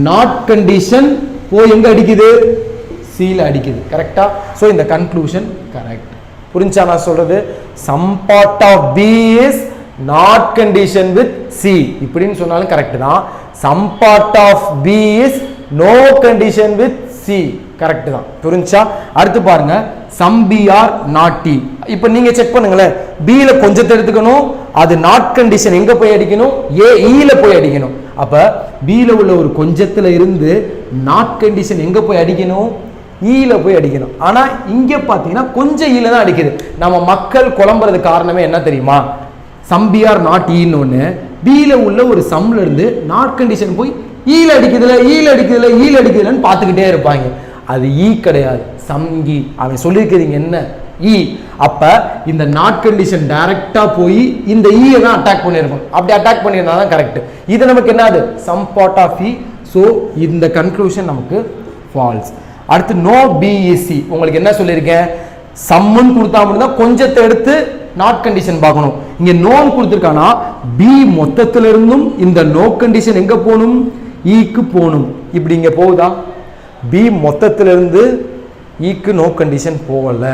நாட் கண்டிஷன் போய் எங்கே அடிக்குது, சியில் அடிக்குது. கரெக்டா? ஸோ இந்த கன்க்ளூஷன் கரெக்ட். புரிஞ்சா நான் சொல்றது? Some part of B is not condition with C இப்படின்னு சொன்னாலும் கரெக்ட் தான். Some part of B is no condition with C correct தான். புரிஞ்சா? அடுத்து பாருங்க, some B are not D. இப்போ நீங்க செக் பண்ணுங்களேன், பில கொஞ்சத்தை எடுத்துக்கணும், அது நாட் கண்டிஷன் எங்க போய் அடிக்கணும், ஏ ஈல போய் அடிக்கணும். அப்ப பில உள்ள ஒரு கொஞ்சத்துல இருந்து நாட் கண்டிஷன் எங்க போய் அடிக்கணும், ஈல போய் அடிக்கணும். ஆனா இங்க பாத்தீங்கன்னா கொஞ்சம் ஈல தான் அடிக்குது. நம்ம மக்கள் குழம்புறது காரணமே என்ன தெரியுமா, சம் பி ஆர் நாட் ஈன்னு ஒன்று, பில உள்ள ஒரு சம்ல இருந்து நாட் கண்டிஷன் போய் ஈல அடிக்குதுல ஈல அடிக்குதுல ஈல அடிக்குதுலன்னு பார்த்துக்கிட்டே இருப்பாங்க. அது ஈ கிடையாது, சம்கி. அவன் சொல்லியிருக்கிறீங்க என்ன, ஈ. அப்ப இந்த நாட் கண்டிஷன் டைரக்டா போய் இந்த ஈயை தான் அட்டாக் பண்ணிருக்கும். அப்படி அட்டாக் பண்ணியிருந்தா தான் கரெக்ட். இது நமக்கு என்னது, some part of E. So இந்த கன்க்ளூஷன் நமக்கு ஃபால்ஸ். அடுத்து நோ பிஇசி. உங்களுக்கு என்ன சொல்லியிருக்கேன், சம்முன்னு கொடுத்தா மட்டும்தான் கொஞ்சத்தை எடுத்து நாட் கண்டிஷன் பார்க்கணும். இங்க நோன் கொடுத்துருக்கானா பி மொத்தத்துல இருந்தும் இந்த நோ கண்டிஷன் எங்க போகணும், ஈக்கு போகணும். இப்படி இங்க போகுதா, பி மொத்தத்திலிருந்து ஈக்கு நோ கண்டிஷன் போகல.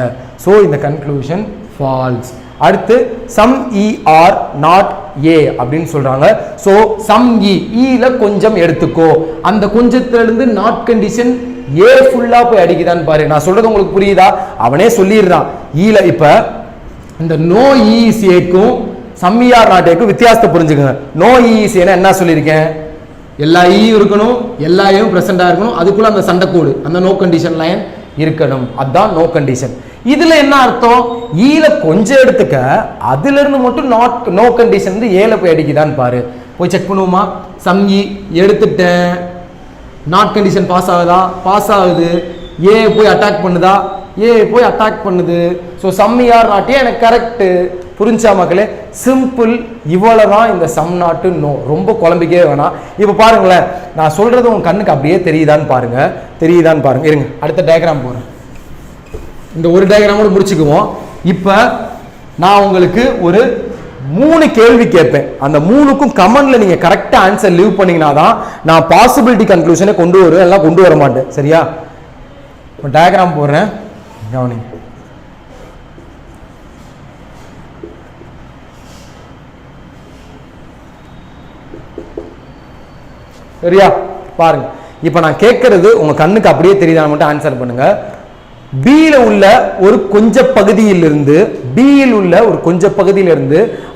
ஸோ இந்த கன்க்ளூஷன் ஃபால்ஸ். அடுத்து சம் இ ஆர் நாட் ஏ அப்படின்னு சொல்றாங்க. ஸோ சம் ஈல கொஞ்சம் எடுத்துக்கோ, அந்த கொஞ்சத்திலிருந்து நாட் கண்டிஷன் ஏ ஃபுல்லா போய் அடிக்குதான்னு பாரு. நான் சொல்றது உங்களுக்கு புரியுதா? அவனே சொல்லிடுறான் ஈல. இப்ப இந்த நோ இஇசிஏக்கும் சம் இ ஆர் நாட் ஏக்கும் வித்தியாசத்தை புரிஞ்சுக்கோங்க. நோ இஇசிஏனா என்ன சொல்லியிருக்கேன், எல்லா ஈயும் இருக்கணும், எல்லா ஏயும் பிரசண்டா இருக்கணும், அதுக்குள்ள அந்த சண்டைக்கோடு அந்த நோ கண்டிஷன் லைன் இருக்கணும். அதுதான் நோ கண்டிஷன். இதுல என்ன அர்த்தம், ஈல கொஞ்சம் எடுத்துக்க, அதுல இருந்து மட்டும் நாட் நோ கண்டிஷன் ஏல போய் அடிக்குதான்னு பாரு. போய் செக் பண்ணுவோமா, சம் இ எடுத்துட்டேன், நாட் கண்டிஷன் பாஸ் ஆகுதா, பாஸ் ஆகுது. ஏ போய் அட்டாக் பண்ணுதா, ஏ போய் அட்டாக் பண்ணுது. So some E are not A எனக்கு கரெக்ட். புரிஞ்சா மக்களே? சிம்பிள். இவ்வளவுதான் இந்த சம் நாட்டு நோ. ரொம்ப குழம்பிக்கவே வேணாம். இப்போ பாருங்களேன், நான் சொல்றது உங்க கண்ணுக்கு அப்படியே தெரியுதான்னு பாருங்க, தெரியுதான்னு பாருங்க. இருங்க, அடுத்த டயக்ராம் போறேன். இந்த ஒரு டயக்ராமோட முடிச்சுக்குவோம். இப்போ நான் உங்களுக்கு ஒரு 3 கேள்வி கேட்பேன். அந்த 3க்கும் கமெண்ட்ல நீங்க கரெக்டா ஆன்சர் லீவ் பண்ணீங்கன்னா தான் நான் பாசிபிலிட்டி கன்க்ளூஷனை கொண்டு வருவேன், எல்லாம் கொண்டு வர மாட்டேன். சரியா? இப்போ டயக்ராம் போடுறேன், கவனிங்க. சரியா? பாருங்க, இப்போ நான் கேட்கறது உங்க கண்ணுக்கு அப்படியே தெரியுதா மட்டும் ஆன்சர் பண்ணுங்க. பியில் உள்ள ஒரு கொஞ்ச பகுதியிலிருந்து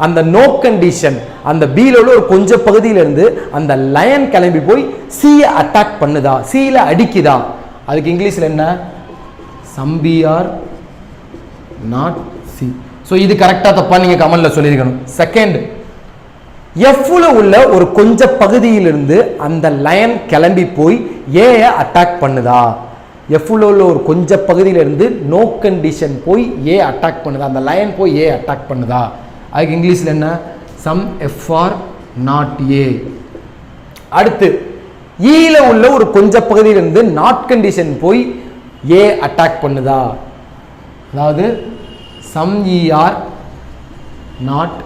அந்த நோ கண்டிஷன், அந்த பியில் உள்ள ஒரு கொஞ்ச பகுதியிலிருந்து அந்த லயன் கிளம்பி போய் சியை அட்டாக் பண்ணுதா, சியில அடிக்குதா? அதுக்கு இங்கிலீஷ்ல என்ன? Some B are not C. So இது கரெக்டா தப்பா நீங்க கமெண்ட்ல சொல்லியிருக்கணும். செகண்ட், எஃப்ல உள்ள ஒரு கொஞ்ச பகுதியிலிருந்து அந்த லயன் கிளம்பி போய் ஏயை அட்டாக் பண்ணுதா? எஃப்ல உள்ள ஒரு கொஞ்ச பகுதியிலிருந்து நோ கண்டிஷன் போய் ஏ அட்டாக் பண்ணுதா, அந்த லயன் போய் ஏ அட்டாக் பண்ணுதா? அதுக்கு இங்கிலீஷ்ல என்ன? சம் எஃப் ஆர் நாட் ஏ. அடுத்து, ஈல உள்ள ஒரு கொஞ்ச பகுதியிலிருந்து நாட் கண்டிஷன் போய் ஏ அட்டாக் பண்ணுதா? அதாவது some E are not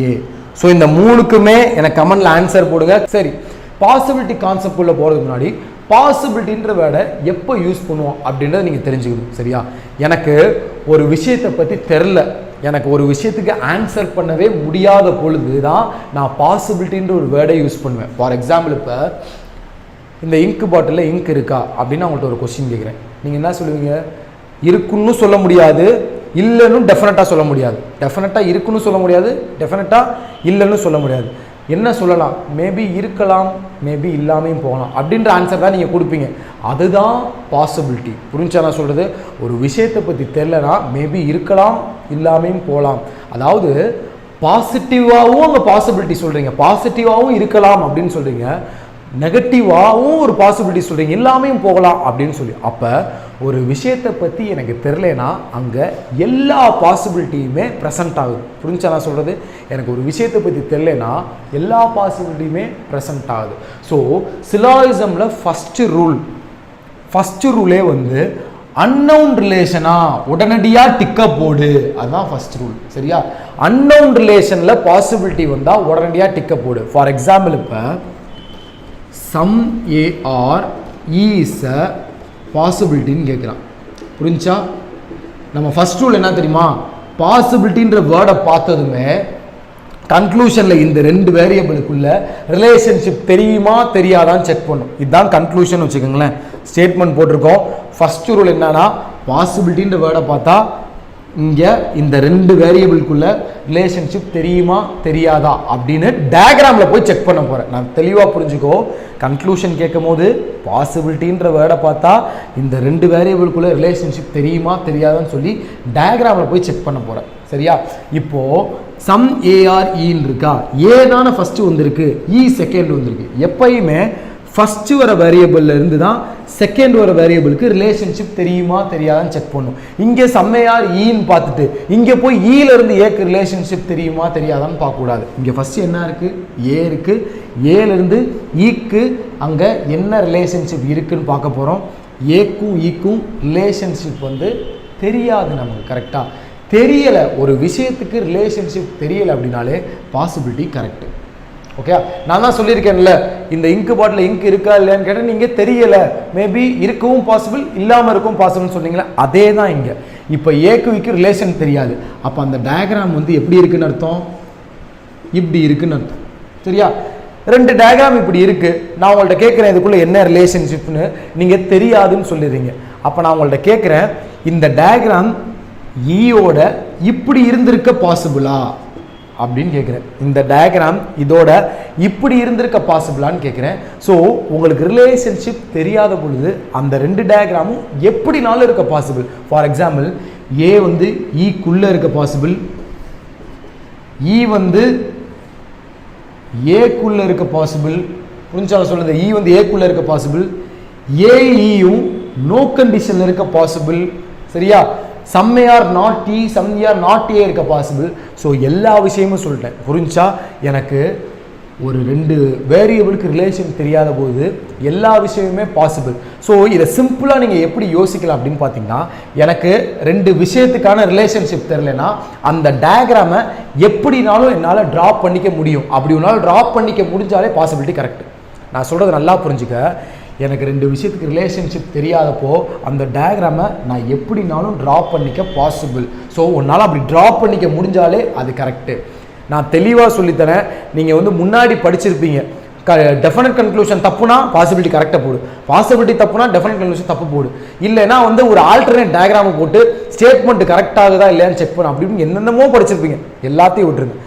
A. So இந்த மூணுக்குமே எனக்கு கமெண்ட்ல ஆன்சர் போடுங்க. சரி, பாசிபிலிட்டி கான்செப்ட் உள்ள போறதுக்கு முன்னாடி பாசிபிலிட்டின்ற வேர்டை எப்போ யூஸ் பண்ணுவோம் அப்படின்றத நீங்கள் தெரிஞ்சுக்கணும். சரியா? எனக்கு ஒரு விஷயத்தை பற்றி தெரில, எனக்கு ஒரு விஷயத்துக்கு ஆன்சர் பண்ணவே முடியாத பொழுது தான் நான் பாசிபிலிட்டின்ற ஒரு வேர்டை யூஸ் பண்ணுவேன். ஃபார் எக்ஸாம்பிள், இப்போ இந்த இங்க் பாட்டிலில் இங்க் இருக்கா அப்படின்னு அவங்கள்ட்ட ஒரு கொஸ்டின் கேட்குறேன். நீங்கள் என்ன சொல்லுவீங்க? இருக்குன்னு சொல்ல முடியாது, இல்லைன்னு டெஃபினட்டாக சொல்ல முடியாது. டெஃபினட்டாக இருக்குன்னு சொல்ல முடியாது, டெஃபினட்டாக இல்லைன்னு சொல்ல முடியாது. என்ன சொல்லலாம்? மேபி இருக்கலாம், மேபி இல்லாமையும் போகலாம் அப்படின்ற ஆன்சர் தான் நீங்கள் கொடுப்பீங்க. அதுதான் பாசிபிலிட்டி. புரிஞ்சா நான் சொல்கிறது? ஒரு விஷயத்தை பற்றி தெரியலனா மேபி இருக்கலாம், இல்லாமையும் போகலாம். அதாவது பாசிட்டிவாகவும் அங்கே பாசிபிலிட்டி சொல்கிறீங்க, பாசிட்டிவாகவும் இருக்கலாம் அப்படின்னு சொல்கிறீங்க, நெகட்டிவாகவும் ஒரு பாசிபிலிட்டி சொல்கிறீங்க, எல்லாமையும் போகலாம் அப்படின்னு சொல்லி. அப்போ ஒரு விஷயத்தை பற்றி எனக்கு தெரிலனா அங்கே எல்லா பாசிபிலிட்டியுமே ப்ரெசன்ட் ஆகுது. புரிஞ்சா நான் சொல்கிறது? எனக்கு ஒரு விஷயத்தை பற்றி தெரிலனா எல்லா பாசிபிலிட்டியுமே ப்ரெசன்ட் ஆகுது. ஸோ சிலாயிசமில் ஃபஸ்ட்டு ரூலே வந்து அன்னவுன் ரிலேஷனா உடனடியாக டிக்கப் போடு, அதுதான் ஃபர்ஸ்ட் ரூல். சரியா? அன்னவுன் ரிலேஷனில் பாசிபிலிட்டி வந்தால் உடனடியாக டிக்கப் போடு. ஃபார் எக்ஸாம்பிள், இப்போ some A are is a பாசிபிலிட்டின்னு கேட்குறான். புரிஞ்சா? நம்ம ஃபர்ஸ்ட் ரூல் என்ன தெரியுமா? பாசிபிலிட்டின்ற வேர்டை பார்த்ததுமே கன்க்ளூஷனில் இந்த ரெண்டு வேரியபிளுக்குள்ள ரிலேஷன்ஷிப் தெரியுமா தெரியாதான்னு செக் பண்ணும். இதுதான் கன்க்ளூஷன் வச்சுக்கோங்களேன். ஸ்டேட்மெண்ட் போட்டிருக்கோம். ஃபர்ஸ்ட் ரூல் என்னன்னா, பாசிபிலிட்டின்ற வேர்டை பார்த்தா இங்கே இந்த ரெண்டு வேரியபிளுக்குள்ள ரிலேஷன்ஷிப் தெரியுமா தெரியாதா அப்படின்னு டயக்ராமில் போய் செக் பண்ண போகிறேன். நான் தெளிவாக புரிஞ்சுக்கோ. கன்க்ளூஷன் கேட்கும் போது பாசிபிலிட்டின்ற வேர்டை பார்த்தா இந்த ரெண்டு வேரியபிளுக்குள்ள ரிலேஷன்ஷிப் தெரியுமா தெரியாதான்னு சொல்லி டயக்ராமில் போய் செக் பண்ண போகிறேன். சரியா? இப்போது சம் ஏஆர்இன்னு இருக்கா, ஏ தானே ஃபஸ்ட்டு வந்திருக்கு, இ செகண்ட் வந்திருக்கு. எப்பயுமே ஃபஸ்ட்டு வர வேரியபிள்ல இருந்து தான் செகண்ட் வர வேரியபிளுக்கு ரிலேஷன்ஷிப் தெரியுமா தெரியாதான்னு செக் பண்ணும். இங்கே சம்மையார் ஈன்னு பார்த்துட்டு இங்கே போய் ஈல இருந்து ஏக்கு ரிலேஷன்ஷிப் தெரியுமா தெரியாதான்னு பார்க்கக்கூடாது. இங்கே ஃபஸ்ட்டு என்ன இருக்குது? ஏ இருக்குது. ஏலேருந்து ஈக்கு அங்கே என்ன ரிலேஷன்ஷிப் இருக்குன்னு பார்க்க போகிறோம். ஏக்கும் ஈக்கும் ரிலேஷன்ஷிப் வந்து தெரியாது நமக்கு. கரெக்டாக தெரியலை, ஒரு விஷயத்துக்கு ரிலேஷன்ஷிப் தெரியலை அப்படின்னாலே பாசிபிலிட்டி கரெக்டு. ஓகே, நான் தான் சொல்லியிருக்கேன்ல, இந்த இங்கு பாட்டில் இங்க் இருக்கா இல்லையான்னு கேட்டால் நீங்கள் தெரியலை, மேபி இருக்கவும் பாசிபிள் இல்லாமல் இருக்கவும் பாசிபிள்னு சொன்னீங்களா, அதே தான் இங்கே. இப்போ ஏக்கு விக்கு ரிலேஷன் தெரியாது, அப்போ அந்த டயக்ராம் வந்து எப்படி இருக்குன்னு அர்த்தம்? இப்படி இருக்குன்னு அர்த்தம். சரியா? ரெண்டு டயக்ராம் இப்படி இருக்குது. நான் உங்கள்கிட்ட கேட்குறேன் இதுக்குள்ளே என்ன ரிலேஷன்ஷிப்னு, நீங்கள் தெரியாதுன்னு சொல்லிடுறீங்க. அப்போ நான் உங்கள்கிட்ட கேட்குறேன், இந்த டயக்ராம் ஈயோட இப்படி இருந்திருக்க பாசிபிளா அப்படின்னு கேட்குறேன். இந்த டயக்ராம் இதோட இப்படி இருந்திருக்க பாசிபிளான்னு கேட்குறேன். ஸோ உங்களுக்கு ரிலேஷன்ஷிப் தெரியாத பொழுது அந்த ரெண்டு டயக்ராமும் எப்படினாலும் இருக்க பாசிபிள். ஃபார் எக்ஸாம்பிள், ஏ வந்து ஈக்குள்ளே இருக்க பாசிபிள், இ வந்து ஏக்குள்ளே இருக்க பாசிபிள். புரிஞ்சாலும் சொல்லுது, இ வந்து ஏக்குள்ளே இருக்க பாசிபிள், ஏஇயும் நோ கண்டிஷனில் இருக்க பாசிபிள். சரியா? சம்மையார் நாட் இ, சம்மையார் நாட் ஏ இருக்க பாசிபிள். ஸோ எல்லா விஷயமும் சொல்லிட்டேன். புரிஞ்சா? எனக்கு ஒரு ரெண்டு வேரியபிளுக்கு ரிலேஷன் தெரியாத போது எல்லா விஷயமுமே பாசிபிள். ஸோ இதை சிம்பிளாக நீங்கள் எப்படி யோசிக்கலாம் அப்படின்னு பார்த்தீங்கன்னா, எனக்கு ரெண்டு விஷயத்துக்கான ரிலேஷன்ஷிப் தெரியலனா அந்த டயக்ராமை எப்படினாலும் என்னால் ட்ராப் பண்ணிக்க முடியும். அப்படி ஒன்றால் ட்ராப் பண்ணிக்க முடிஞ்சாலே பாசிபிலிட்டி கரெக்ட். நான் சொல்கிறது நல்லா புரிஞ்சுக்க. எனக்கு ரெண்டு விஷயத்துக்கு ரிலேஷன்ஷிப் தெரியாதப்போ அந்த டயக்ராமை நான் எப்படினாலும் ட்ராப் பண்ணிக்க பாசிபிள். ஸோ உன்னால் அப்படி ட்ராப் பண்ணிக்க முடிஞ்சாலே அது கரெக்டு. நான் தெளிவாக சொல்லித்தரேன். நீங்கள் வந்து முன்னாடி படிச்சிருப்பீங்க, டெஃபினட் கன்க்ளூஷன் தப்புனா பாசிபிலிட்டி கரெக்டாக போடு, பாசிபிலிட்டி தப்புனா டெஃபினட் கன்க்ளூஷன் தப்பு போடு. இல்லைன்னா வந்து ஒரு ஆல்டர்னேட் டயக்ராம் போட்டு ஸ்டேட்மெண்ட் கரெக்ட் ஆகுதா இல்லையான்னு செக் பண்ண அப்படின்னு என்னென்னமோ படிச்சிருப்பீங்க. எல்லாத்தையும் விட்டுருங்க.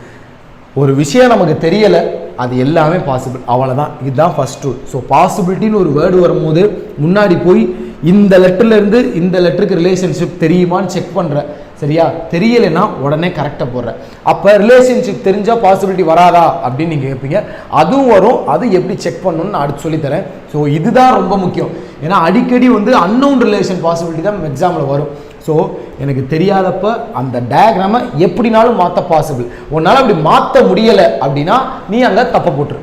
ஒரு விஷயம் நமக்கு தெரியலை, அது எல்லாமே பாசிபிள், அவ்வளோதான். இதுதான் ஃபர்ஸ்ட் ரூல். ஸோ பாசிபிலிட்டின்னு ஒரு வேர்டு வரும்போது முன்னாடி போய் இந்த லெட்டர்லேருந்து இந்த லெட்டருக்கு ரிலேஷன்ஷிப் தெரியுமான்னு செக் பண்ணுற. சரியா? தெரியலைன்னா உடனே கரெக்டாக போடுறேன். அப்போ ரிலேஷன்ஷிப் தெரிஞ்சால் பாசிபிலிட்டி வராதா அப்படின்னு நீங்கள் கேட்பீங்க. அதுவும் வரும். அது எப்படி செக் பண்ணணும்னு நான் அடுத்து சொல்லித்தரேன். ஸோ இதுதான் ரொம்ப முக்கியம். ஏன்னா அடிக்கடி வந்து அன்னோன் ரிலேஷன் பாசிபிலிட்டி தான் எக்ஸாமில் வரும். ஸோ எனக்கு தெரியாதப்ப அந்த டயக்ராமை எப்படினாலும் மாற்ற பாசிபிள். உன்னால் அப்படி மாற்ற முடியலை அப்படின்னா நீ அங்கே தப்பை போட்டுரு.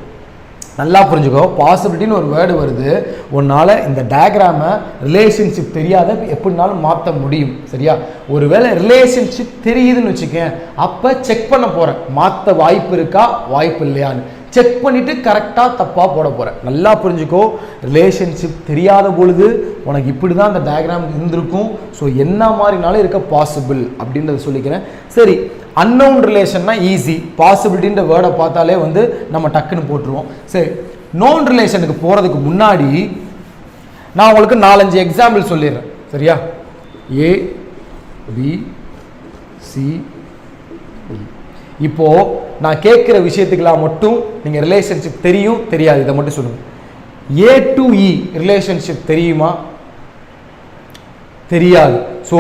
நல்லா புரிஞ்சுக்கோ, பாசிபிலிட்டின்னு ஒரு வேர்டு வருது. உன்னால் இந்த டயக்ராமை ரிலேஷன்ஷிப் தெரியாத எப்படினாலும் மாற்ற முடியும். சரியா? ஒருவேளை ரிலேஷன்ஷிப் தெரியுதுன்னு வச்சுக்கேன், அப்போ செக் பண்ண போகிறேன், மாற்ற வாய்ப்பு இருக்கா வாய்ப்பு இல்லையான்னு செக் பண்ணிவிட்டு கரெக்டாக தப்பாக போட போகிறேன். நல்லா புரிஞ்சுக்கோ, ரிலேஷன்ஷிப் தெரியாத பொழுது உனக்கு இப்படி தான் அந்த டயக்ராம் இருந்திருக்கும். ஸோ என்ன மாதிரினாலும் இருக்க பாசிபிள் அப்படின்றத சொல்லிக்கிறேன். சரி, அன்னோன் ரிலேஷன்னா ஈஸி, பாசிபிலிட்டின்ற வேர்டை பார்த்தாலே வந்து நம்ம டக்குன்னு போட்டுருவோம். சரி, நோன் ரிலேஷனுக்கு போகிறதுக்கு முன்னாடி நான் உங்களுக்கு 4-5 எக்ஸாம்பிள் சொல்லிடுறேன். சரியா? ஏ பி சி. இப்போ நான் கேட்குற விஷயத்துக்கெல்லாம் மட்டும் நீங்கள் ரிலேஷன்ஷிப் தெரியும் தெரியாது இதை மட்டும் சொல்லுங்கள். ஏ டு இ ரிலேஷன்ஷிப் தெரியுமா? தெரியாது. ஸோ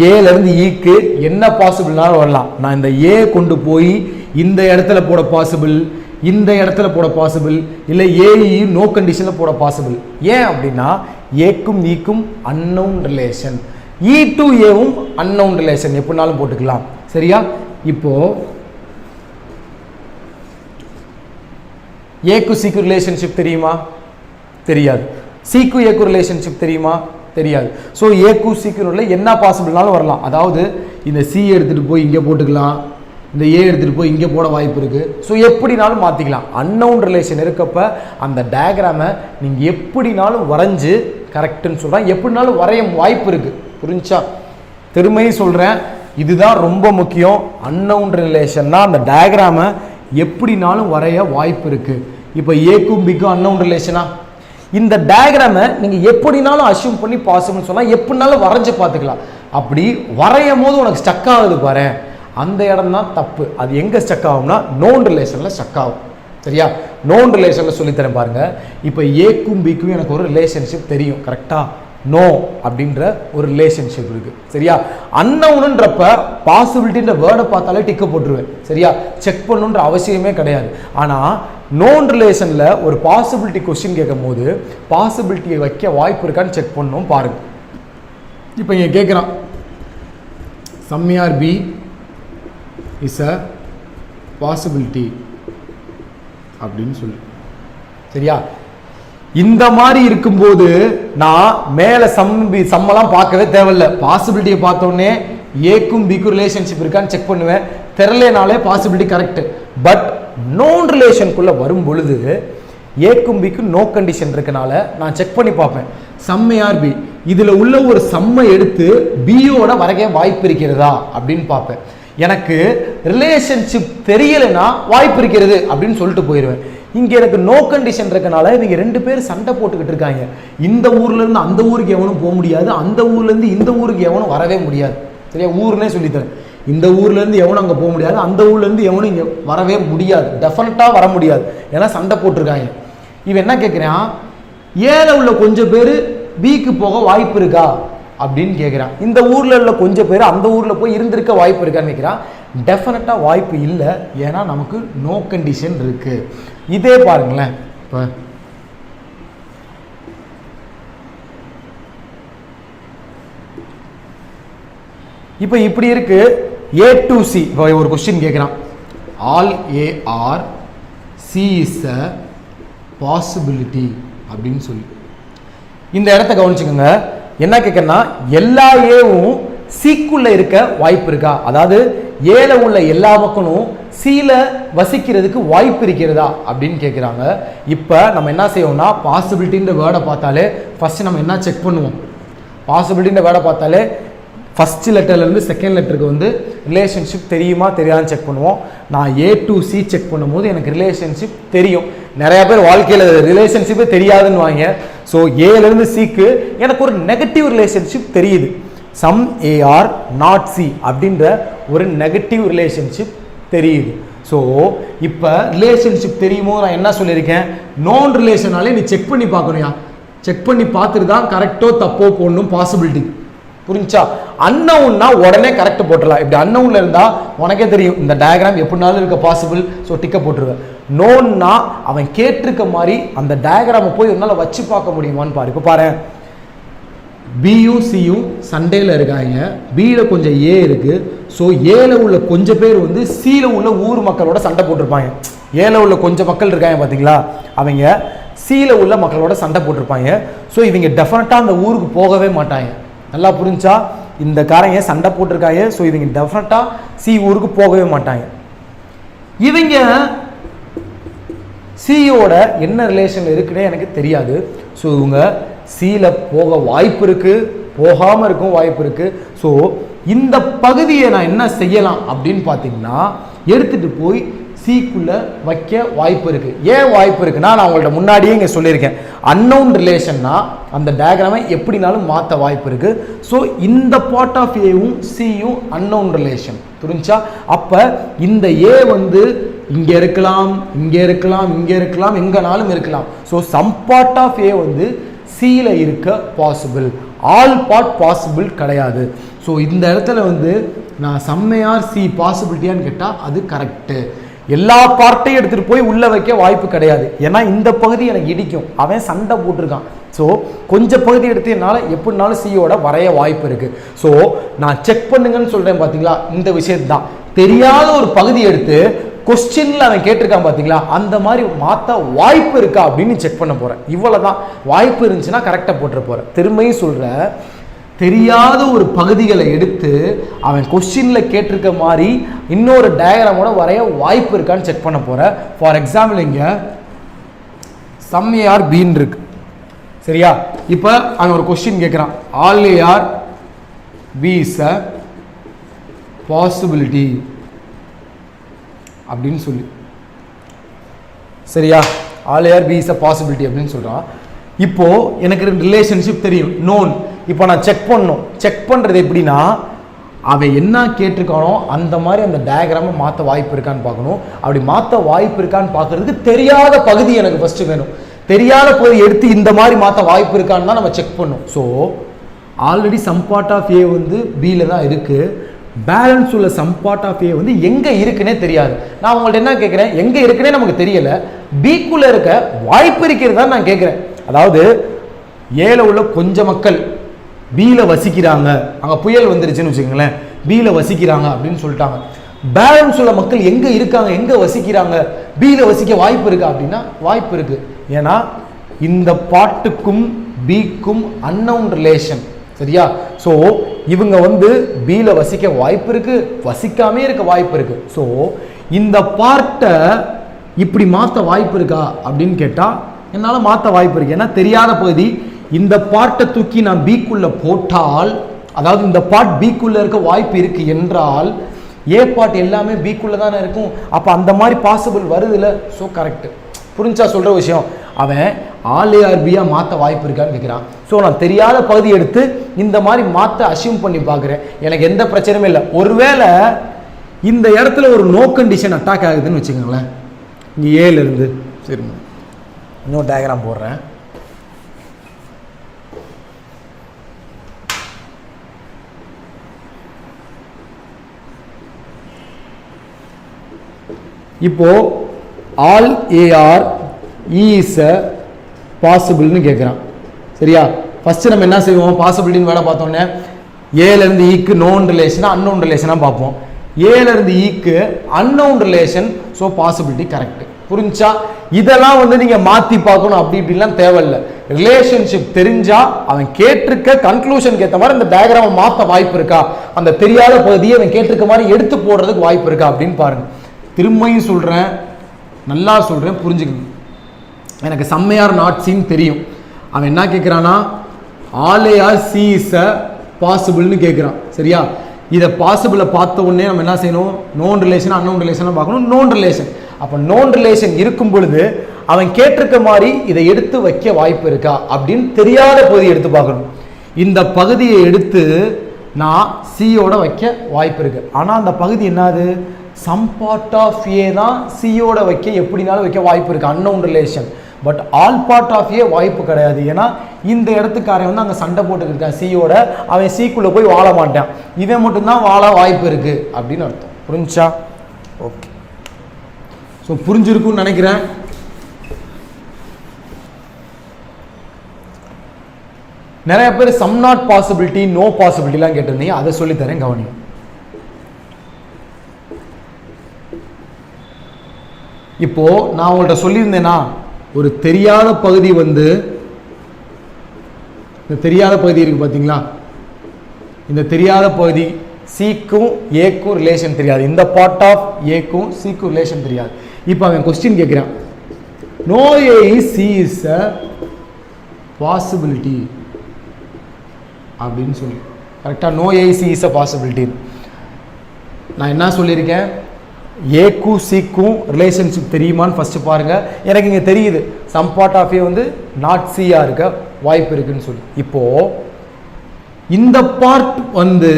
ஏலேருந்து ஈக்கு என்ன பாசிபிள்னாலும் வரலாம். நான் இந்த ஏ கொண்டு போய் இந்த இடத்துல போட பாசிபிள், இந்த இடத்துல போட பாசிபிள், இல்லை ஏஇ நோ கண்டிஷனில் போட பாசிபிள். ஏன் அப்படின்னா ஏக்கும் ஈக்கும் அன்னோன் ரிலேஷன், இ டு ஏவும் அன்னோன் ரிலேஷன், எப்படினாலும் போட்டுக்கலாம். சரியா? இப்போ ஏக்கு சிக்கு ரிலேஷன்ஷிப் தெரியுமா? தெரியாது. சிக்கு ஏக்கு ரிலேஷன்ஷிப் தெரியுமா? தெரியாது. ஸோ ஏக்கு சிக்கு என்ன பாசிபிள்னாலும் வரலாம். அதாவது இந்த சி எடுத்துகிட்டு போய் இங்கே போட்டுக்கலாம், இந்த ஏ எடுத்துகிட்டு போய் இங்கே போட வாய்ப்பு இருக்குது. ஸோ எப்படினாலும் மாற்றிக்கலாம். அன்னோன் ரிலேஷன் இருக்கப்ப அந்த டயக்ராமை நீங்கள் எப்படினாலும் வரைஞ்சி கரெக்டுன்னு சொல்கிறேன், எப்படினாலும் வரைய வாய்ப்பு இருக்குது. புரிஞ்சா? திரும்பியும் சொல்கிறேன், இதுதான் ரொம்ப முக்கியம். அன்னோன் ரிலேஷன்னா அந்த டயக்ராமை எப்படினாலும் வரைய வாய்ப்பு இருக்குது. இப்போ ஏக்கும் பிக்கும் அன்னோன் ரிலேஷனா? இந்த டயக்ராமை நீங்கள் எப்படினாலும் அசியூம் பண்ணி பாசிபிள்னு சொன்னால் எப்படினாலும் வரைஞ்சி பார்த்துக்கலாம். அப்படி வரையும் போது உனக்கு ஸ்டக் ஆகுது பாரு, அந்த இடம் தான் தப்பு. அது எங்கே ஸ்டக் ஆகும்னா நோன் ரிலேஷனில் ஸ்டக் ஆகும். சரியா? நோன் ரிலேஷனில் சொல்லித்தரேன் பாருங்கள். இப்போ ஏக்கும் பிக்கும் எனக்கு ஒரு ரிலேஷன்ஷிப் தெரியும், கரெக்டாக? நோ அப்படின்ற ஒரு ரிலேஷன்ஷிப் இருக்குது. சரியா? அன்னவுன்றப்ப பாசிபிலிட்டின்ற வேர்டை பார்த்தாலே டிக்க போட்டுருவேன். சரியா? செக் பண்ணுன்ற அவசியமே கிடையாது. ஆனால் நோன் ரிலேஷனில் ஒரு பாசிபிலிட்டி கொஸ்டின் கேட்கும் போது பாசிபிலிட்டியை வைக்க வாய்ப்பு இருக்கான்னு செக் பண்ணணும். பாருங்க, இப்போ இங்கே கேட்குறான் சம்மியார் பி இஸ் அ பாசிபிலிட்டி அப்படின்னு சொல்லி. சரியா? இந்த மாதிரி இருக்கும்போது நான் மேலே சம்மெல்லாம் பார்க்கவே தேவையில்லை. பாசிபிலிட்டியை பார்த்தோன்னே ஏக்கும் பிக்கும் ரிலேஷன்ஷிப் இருக்கான்னு செக் பண்ணுவேன். தெரியலனாலே பாசிபிலிட்டி கரெக்ட். பட் நோன் ரிலேஷனுக்குள்ளே வரும் பொழுது ஏக்கும் பிக்கும் நோ கண்டிஷன் இருக்கனால நான் செக் பண்ணி பார்ப்பேன். சம்மையார் பி, இதில் உள்ள ஒரு சம்மை எடுத்து பியோட வரைய வாய்ப்பு இருக்கிறதா அப்படின்னு பார்ப்பேன். எனக்கு ரிலேஷன்ஷிப் தெரியலைன்னா வாய்ப்பு இருக்கிறது அப்படின்னு சொல்லிட்டு போயிடுவேன். இங்கே எனக்கு நோ கண்டிஷன் இருக்கனால இவங்க 2 பேர் சண்டை போட்டுக்கிட்டு இருக்காங்க. இந்த ஊர்லேருந்து அந்த ஊருக்கு எவனும் போக முடியாது, அந்த ஊர்லேருந்து இந்த ஊருக்கு எவனும் வரவே முடியாது. சரியா? ஊர்னே சொல்லித்தரேன். இந்த ஊர்லேருந்து எவனும் அங்கே போக முடியாது, அந்த ஊர்லேருந்து எவனும் இங்கே வரவே முடியாது, டெஃபினட்டாக வர முடியாது. ஏன்னா சண்டை போட்டிருக்காங்க. இவன் என்ன கேட்குறான், ஏல உள்ள கொஞ்சம் பேர் பிக்கு போக வாய்ப்பு இருக்கா அப்படின்னு கேட்குறான். இந்த ஊரில் உள்ள கொஞ்சம் பேர் அந்த ஊரில் போய் இருந்திருக்க வாய்ப்பு இருக்கான்னு கேட்குறான். டெஃபினட்டாக வாய்ப்பு இல்லை, ஏன்னா நமக்கு நோ கண்டிஷன் இருக்குது. இதே பாருங்களேன், இப்போ இப்படி இருக்கு. ஏ டு சி ஒரு கொஸ்டின் கேட்குறான். All A are C is a possibility அப்படின்னு சொல்லி இந்த இடத்த கவனிச்சுக்கோங்க. என்ன கேட்கறனா, எல்லா ஏவும் சிக்குள்ள இருக்க வாய்ப்பு இருக்கா, அதாவது ஏல உள்ள எல்லா மக்களும் சில வசிக்கிறதுக்கு வாய்ப்பு இருக்கிறதா அப்படின்னு கேட்குறாங்க. இப்போ நம்ம என்ன செய்வோம்னா பாசிபிலிட்டின்ற வேர்டை பார்த்தாலே ஃபர்ஸ்ட் நம்ம என்ன செக் பண்ணுவோம், பாசிபிலிட்டின்ற வேர்டை பார்த்தாலே ஃபஸ்ட் லெட்டர்லேருந்து செகண்ட் லெட்டருக்கு வந்து ரிலேஷன்ஷிப் தெரியுமா தெரியாதுன்னு செக் பண்ணுவோம். நான் ஏ டு சி செக் பண்ணும்போது எனக்கு ரிலேஷன்ஷிப் தெரியும். நிறைய பேர் வாழ்க்கையில் ரிலேஷன்ஷிப்பே தெரியாதுன்னு வாங்க. ஸோ ஏலேருந்து சிக்கு எனக்கு ஒரு நெகட்டிவ் ரிலேஷன்ஷிப் தெரியுது. சம் ஏஆர் நாட் சி அப்படின்ற ஒரு நெகட்டிவ் ரிலேஷன்ஷிப் தெரியுது. ஸோ இப்போ ரிலேஷன்ஷிப் தெரியுமோ நான் என்ன சொல்லியிருக்கேன், நோன் ரிலேஷனாலே நீ செக் பண்ணி பார்க்கணும்யா. செக் பண்ணி பார்த்துட்டு தான் கரெக்டோ தப்போ போடணும் பாசிபிலிட்டி. புரிஞ்சா? அன்னவுன்னா உடனே கரெக்ட் போட்டுடலாம். இப்படி அன்னவுன்ல இருந்தால் உனக்கே தெரியும் இந்த டயக்ராம் எப்படினாலும் இருக்க பாசிபிள். ஸோ டிக்க போட்டுருவேன். நோன்னா அவன் கேட்டிருக்க மாதிரி அந்த டயக்ராமை போய் உன்னால் வச்சு பார்க்க முடியுமான்னு பாரு. இப்போ பாரு, பியும் சியும் சண்டேல இருக்காங்க. பியில் கொஞ்சம் ஏ இருக்கு. ஸோ ஏல உள்ள கொஞ்சம் பேர் வந்து சியில் உள்ள ஊர் மக்களோட சண்டை போட்டிருப்பாங்க. ஏல உள்ள கொஞ்சம் மக்கள் இருக்காங்க பார்த்தீங்களா, அவங்க சியில் உள்ள மக்களோட சண்டை போட்டிருப்பாங்க. ஸோ இவங்க டெஃபினட்டாக அந்த ஊருக்கு போகவே மாட்டாங்க. நல்லா புரிஞ்சா? இந்த காரங்க சண்டை போட்டிருக்காங்க. ஸோ இவங்க டெஃபினட்டாக சி ஊருக்கு போகவே மாட்டாங்க. இவங்க சியோட என்ன ரிலேஷன் இருக்குன்னே எனக்கு தெரியாது. ஸோ இவங்க சியில் போக வாய்ப்பு இருக்கு, போகாமல் இருக்கும் வாய்ப்பு இருக்கு. ஸோ இந்த பகுதியை நான் என்ன செய்யலாம் அப்படின்னு பார்த்தீங்கன்னா, எடுத்துட்டு போய் சிக்குள்ள வைக்க வாய்ப்பு இருக்கு. ஏன் வாய்ப்பு இருக்குன்னா, நான் உங்கள்ட்ட முன்னாடியே இங்கே சொல்லியிருக்கேன், அன்னவுன் ரிலேஷன்னா அந்த டயக்ராமை எப்படினாலும் மாற்ற வாய்ப்பு இருக்கு. ஸோ இந்த பார்ட் ஆஃப் ஏவும் சியும் அன்னவுன் ரிலேஷன். புரிஞ்சா? அப்போ இந்த ஏ வந்து இங்கே இருக்கலாம், இங்கே இருக்கலாம், இங்கே இருக்கலாம், எங்கனாலும் இருக்கலாம். So some part of A வந்து சியில் இருக்க பாசிபிள், ஆல் பார்ட் பாசிபிள் கிடையாது. ஸோ இந்த இடத்துல வந்து நான் சம்மையார் சி பாசிபிலிட்டியான்னு கேட்டால் அது கரெக்டு. எல்லா பார்ட்டையும் எடுத்துகிட்டு போய் உள்ளே வைக்க வாய்ப்பு கிடையாது. ஏன்னா இந்த பகுதி எனக்கு இடிக்கும், அவன் சண்டை போட்டிருக்கான். ஸோ கொஞ்சம் பகுதி எடுத்து என்னால் எப்படினாலும் சியோட வரைய வாய்ப்பு இருக்குது. ஸோ நான் செக் பண்ணுங்கன்னு சொல்கிறேன் பார்த்தீங்களா, இந்த விஷயத்து தான். தெரியாத ஒரு பகுதி எடுத்து கொஸ்டின்ல அவன் கேட்டிருக்கான் பார்த்தீங்களா, அந்த மாதிரி மாற்ற வாய்ப்பு இருக்கா அப்படின்னு செக் பண்ண போகிறேன். இவ்வளோ தான். வாய்ப்பு இருந்துச்சுன்னா கரெக்டாக போட்டுற போகிறேன். திரும்பியும் சொல்கிறேன், தெரியாத ஒரு பகுதிகளை எடுத்து அவன் கொஸ்டின்ல கேட்டிருக்க மாதிரி இன்னொரு டயக்ராமோட வரைய வாய்ப்பு இருக்கான்னு செக் பண்ண போகிறேன். ஃபார் எக்ஸாம்பிள் இங்கே சம் ஏஆர் பின்னு இருக்கு. சரியா? இப்போ அவன் ஒரு கொஸ்டின் கேட்குறான், all A are B is a possibility அப்படின்னு சொல்லி. சரியா? All A are B is a possibility அப்படின்னு சொல்கிறான். இப்போ எனக்கு ரிலேஷன்ஷிப் தெரியும், நோன். இப்போ நான் செக் பண்ணணும். செக் பண்ணுறது எப்படின்னா, அவன் என்ன கேட்டிருக்கானோ அந்த மாதிரி அந்த டயக்ராமை மாற்ற வாய்ப்பு இருக்கான்னு பார்க்கணும். அப்படி மாற்ற வாய்ப்பு இருக்கான்னு பார்க்கறதுக்கு தெரியாத பகுதி எனக்கு ஃபஸ்ட்டு வேணும். தெரியாத பகுதி எடுத்து இந்த மாதிரி மாற்ற வாய்ப்பு இருக்கான்னு தான் நம்ம செக் பண்ணணும். So already some part of A வந்து பியில் தான் இருக்குது. பேலன்ஸ் உள்ள சம் பார்ட் ஆஃப் ஏ வந்து எங்கே இருக்குன்னே தெரியாது. நான் உங்கள்ட்ட என்ன கேட்குறேன், எங்கே இருக்குன்னே நமக்கு தெரியல, பிக்குள்ளே இருக்க வாய்ப்பு இருக்கிறது தான் நான் கேட்குறேன். அதாவது ஏல உள்ள கொஞ்சம் மக்கள் பியில் வசிக்கிறாங்க, அங்கே புயல் வந்துருச்சுன்னு வச்சுக்கோங்களேன், பியில் வசிக்கிறாங்க அப்படின்னு சொல்லிட்டாங்க. பேலன்ஸ் உள்ள மக்கள் எங்கே இருக்காங்க, எங்கே வசிக்கிறாங்க, பியில் வசிக்க வாய்ப்பு இருக்கா அப்படின்னா வாய்ப்பு இருக்குது. ஏன்னா இந்த பாட்டுக்கும் பிக்கும் அன்னவுன் ரிலேஷன். சரியா? ஸோ இவங்க வந்து பியில் வசிக்க வாய்ப்பு இருக்கு, வசிக்காமே இருக்க வாய்ப்பு இருக்கு. ஸோ இந்த பார்ட்டை இப்படி மாற்ற வாய்ப்பு இருக்கா அப்படின்னு கேட்டால் என்னால் மாற்ற வாய்ப்பு இருக்கு. ஏன்னா தெரியாத பகுதி. இந்த பார்ட்டை தூக்கி நான் பிக்குள்ள போட்டால், அதாவது இந்த பார்ட் பிக்குள்ள இருக்க வாய்ப்பு இருக்கு என்றால் ஏ பார்ட் எல்லாமே பிக்குள்ள தானே இருக்கும். அப்போ அந்த மாதிரி பாசிபிள் வருதுல்ல. So correct. புரிஞ்சா சொல்கிற விஷயம்? அவன் ஆல் ஏஆர் பியா மாற்ற வாய்ப்பு இருக்கான்னு கேட்குறான். ஸோ நான் தெரியாத பகுதி எடுத்து இந்த மாதிரி மாற்ற அசியூம் பண்ணி பார்க்குறேன். எனக்கு எந்த பிரச்சனையும் இல்லை. ஒருவேளை இந்த இடத்துல ஒரு நோ கண்டிஷன் அட்டாக் ஆகுதுன்னு வச்சுக்கோங்களேன், இங்கே ஏலேருந்து. சரி, இன்னொரு டயக்ராம் போடுறேன். இப்போ ஆல் ஏஆர் இஸ் அ பாசிபிள்னு கேட்குறான். சரியா? ஃபஸ்ட்டு நம்ம என்ன செய்வோம், பாசிபிலிட்டின்னு வேலை பார்த்தோன்னே ஏலேருந்து ஈக்கு நோன் ரிலேஷனா அன்னோன் ரிலேஷனாக பார்ப்போம். ஏலேருந்து ஈக்கு unknown relation. So possibility correct. புரிஞ்சா? இதெல்லாம் வந்து நீங்கள் மாற்றி பார்க்கணும் அப்படி இப்படிலாம் தேவையில்லை. ரிலேஷன்ஷிப் தெரிஞ்சா அவன் கேட்டிருக்க கன்க்ளூஷனுக்கு ஏற்ற மாதிரி அந்த டயக்ராமை மாற்ற வாய்ப்பு இருக்கா, அந்த தெரியாத பகுதியை அவன் கேட்டிருக்க மாதிரி எடுத்து போடுறதுக்கு வாய்ப்பு இருக்கா அப்படின்னு பாருங்க. திரும்பியும் சொல்கிறேன், நல்லா சொல்கிறேன், புரிஞ்சுக்கணும். எனக்கு சம்மையார் நாட் சின்னு தெரியும். அவன் என்ன கேட்குறான்னா all A are C is a பாசிபிள்னு கேட்குறான். சரியா? இதை பாசிபிளை பார்த்த உடனே நம்ம என்ன செய்யணும், நோன் ரிலேஷன் அன்னோன் ரிலேஷனாக பார்க்கணும். Known relation. அப்போ நோன் ரிலேஷன் இருக்கும் பொழுது அவன் கேட்டிருக்க மாதிரி இதை எடுத்து வைக்க வாய்ப்பு இருக்கா அப்படின்னு தெரியாத பகுதியை எடுத்து பார்க்கணும். இந்த பகுதியை எடுத்து நான் சியோட வைக்க வாய்ப்பு இருக்கு. ஆனால் அந்த பகுதி என்னது, சம் பார்ட் ஆஃப் ஏ தான் சியோட வைக்க எப்படினாலும் வைக்க வாய்ப்பு இருக்கு, unknown relation. But all part of A வாய்ப்பு கிடையாது. ஏன்னா இந்த இடத்துக்காரன் வந்து அங்கே சண்டை போட்டுக்கிட்டு இருக்கான் சியோட, அவன் சிக்குள்ளே போய் வாழ மாட்டான், இவன் மட்டும்தான் வாழ வாய்ப்பு இருக்கு அப்படின்னு அர்த்தம். புரிஞ்சா? ஓகே, ஸோ புரிஞ்சிருக்குன்னு நினைக்கிறேன். நிறைய பேர் சம் நாட் பாசிபிலிட்டி, நோ பாசிபிலிட்டிலாம் கேட்டிருந்தீங்க, அதை சொல்லித்தரேன் கவனிங்க. இப்போ நான் உங்கள்கிட்ட சொல்லியிருந்தேன்னா, ஒரு தெரியாத பகுதி வந்து, இந்த தெரியாத பகுதி இருக்கு பார்த்தீங்களா, இந்த தெரியாத பகுதி சிக்கும் ஏக்கும் ரிலேஷன் தெரியாது, இந்த பார்ட் ஆஃப் ஏக்கும் சிக்கும் ரிலேஷன் தெரியாது. இப்போ அவன் கொஸ்டின் கேட்குறான், no A is C is a possibility அப்படின்னு சொல்லி. கரெக்டாக, no A C is a possibility. நான் என்ன சொல்லியிருக்கேன், ஏக்கும் சிக்கும் ரிலேஷன்ஷிப் தெரியுமான்னு ஃபர்ஸ்ட் பாருங்க. எனக்கு இங்கே தெரியுது சம் பார்ட் ஆஃப் ஏ வந்து நாட் சியா இருக்க வாய்ப்பு இருக்குன்னு சொல்லி. இப்போ இந்த பார்ட் வந்து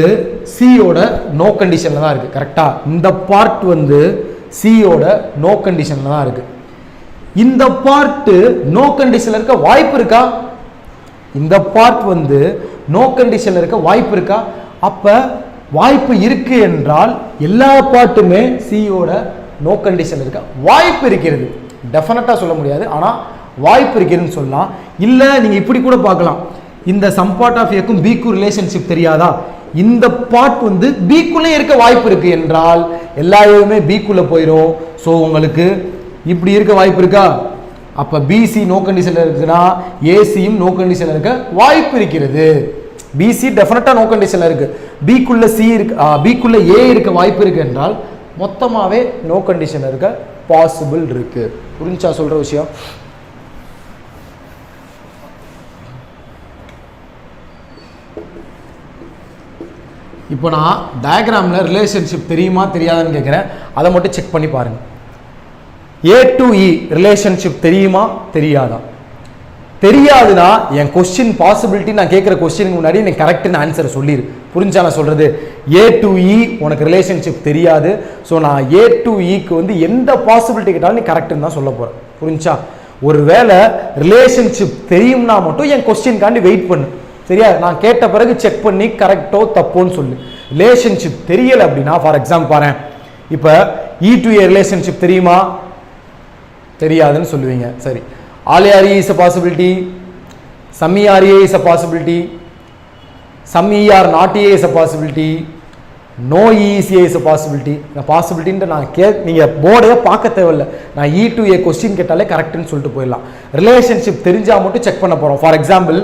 சியோட நோ கண்டிஷன்ல தான் இருக்கு. கரெக்டா, இந்த பார்ட் வந்து சியோட நோ கண்டிஷன்ல தான் இருக்கு. இந்த பார்ட் நோ கண்டிஷன்ல இருக்க வாய்ப்பு இருக்கா? இந்த பார்ட் வந்து நோ கண்டிஷன்ல இருக்க வாய்ப்பு இருக்கா? அப்ப வாய்ப்பு இருக்கு என்றால் எல்லா பார்ட்டுமே சியோட நோ கண்டிஷன் இருக்க வாய்ப்பு இருக்கிறது. டெஃபினட்டா சொல்ல முடியாது, ஆனா வாய்ப்பு இருக்கிறதுன்னு சொல்லலாம். இல்ல நீங்க இப்படி கூட பார்க்கலாம், இந்த சம் பார்ட் ஆஃப் ஏக்கும் பிக்கும் ரிலேஷன்ஷிப் தெரியாதா, இந்த பார்ட் வந்து பிக்குள்ளே இருக்க வாய்ப்பு இருக்கு என்றால் எல்லா ஏவுமே பிக்குள்ள போயிடும். ஸோ உங்களுக்கு இப்படி இருக்க வாய்ப்பு இருக்கா? அப்ப பிசி நோ கண்டிஷன்ல இருக்குன்னா ஏசியும் நோ கண்டிஷன்ல இருக்க வாய்ப்பு இருக்கிறது. பிசி டெஃபினட்டா நோ கண்டிஷன்ல இருக்கு, பிக்குள்ள சி இருக்கு, பிக்குள்ள ஏ இருக்க வாய்ப்பு இருக்கு என்றால் மொத்தமாவே நோ கண்டிஷன்ல இருக்க பாசிபிள் இருக்கு. புரிஞ்சா சொல்ற விஷயம்? இப்போ நான் டயக்ராம்ல ரிலேஷன்ஷிப் தெரியுமா தெரியாதான்னு கேட்குறேன், அதை மட்டும் செக் பண்ணி பாருங்க. ஏ டு இ ரிலேஷன்ஷிப் தெரியுமா தெரியாதா? தெரியாதுன்னா என் கொஸ்டின் பாசிபிலிட்டி, நான் கேட்குற கொஸ்டினுக்கு முன்னாடி எனக்கு கரெக்டான ஆன்சர் சொல்லிடு. புரிஞ்சா நான் சொல்றது? ஏ டு இ உனக்கு ரிலேஷன்ஷிப் தெரியாது, ஸோ நான் ஏ டு இக்கு வந்து எந்த பாசிபிலிட்டி கேட்டாலும் நீ கரெக்டுன்னு தான் சொல்ல போறேன். புரிஞ்சா? ஒருவேளை ரிலேஷன்ஷிப் தெரியும்னா மட்டும் என் கொஸ்டின்காண்டி வெயிட் பண்ணு, சரியா? நான் கேட்ட பிறகு செக் பண்ணி கரெக்டோ தப்போன்னு சொல்லு. ரிலேஷன்ஷிப் தெரியல அப்படின்னா, ஃபார் எக்ஸாம்பிள் பாரு, இப்போ இ டு ஏ ரிலேஷன்ஷிப் தெரியுமா தெரியாதுன்னு சொல்லுவீங்க. சரி, all A is a possibility, some ERA is a possibility, some ER not A is a possibility, no E is A is a possibility. இந்த பாசிபிலிட்டின்ற நான் நீங்கள் போர்டையே பார்க்க தேவையில்லை, நான் இ டு ஏ கொஸ்டின் கேட்டாலே கரெக்டுன்னு சொல்லிட்டு போயிடலாம். ரிலேஷன்ஷிப் தெரிஞ்சால் மட்டும் செக் பண்ண போகிறோம். For example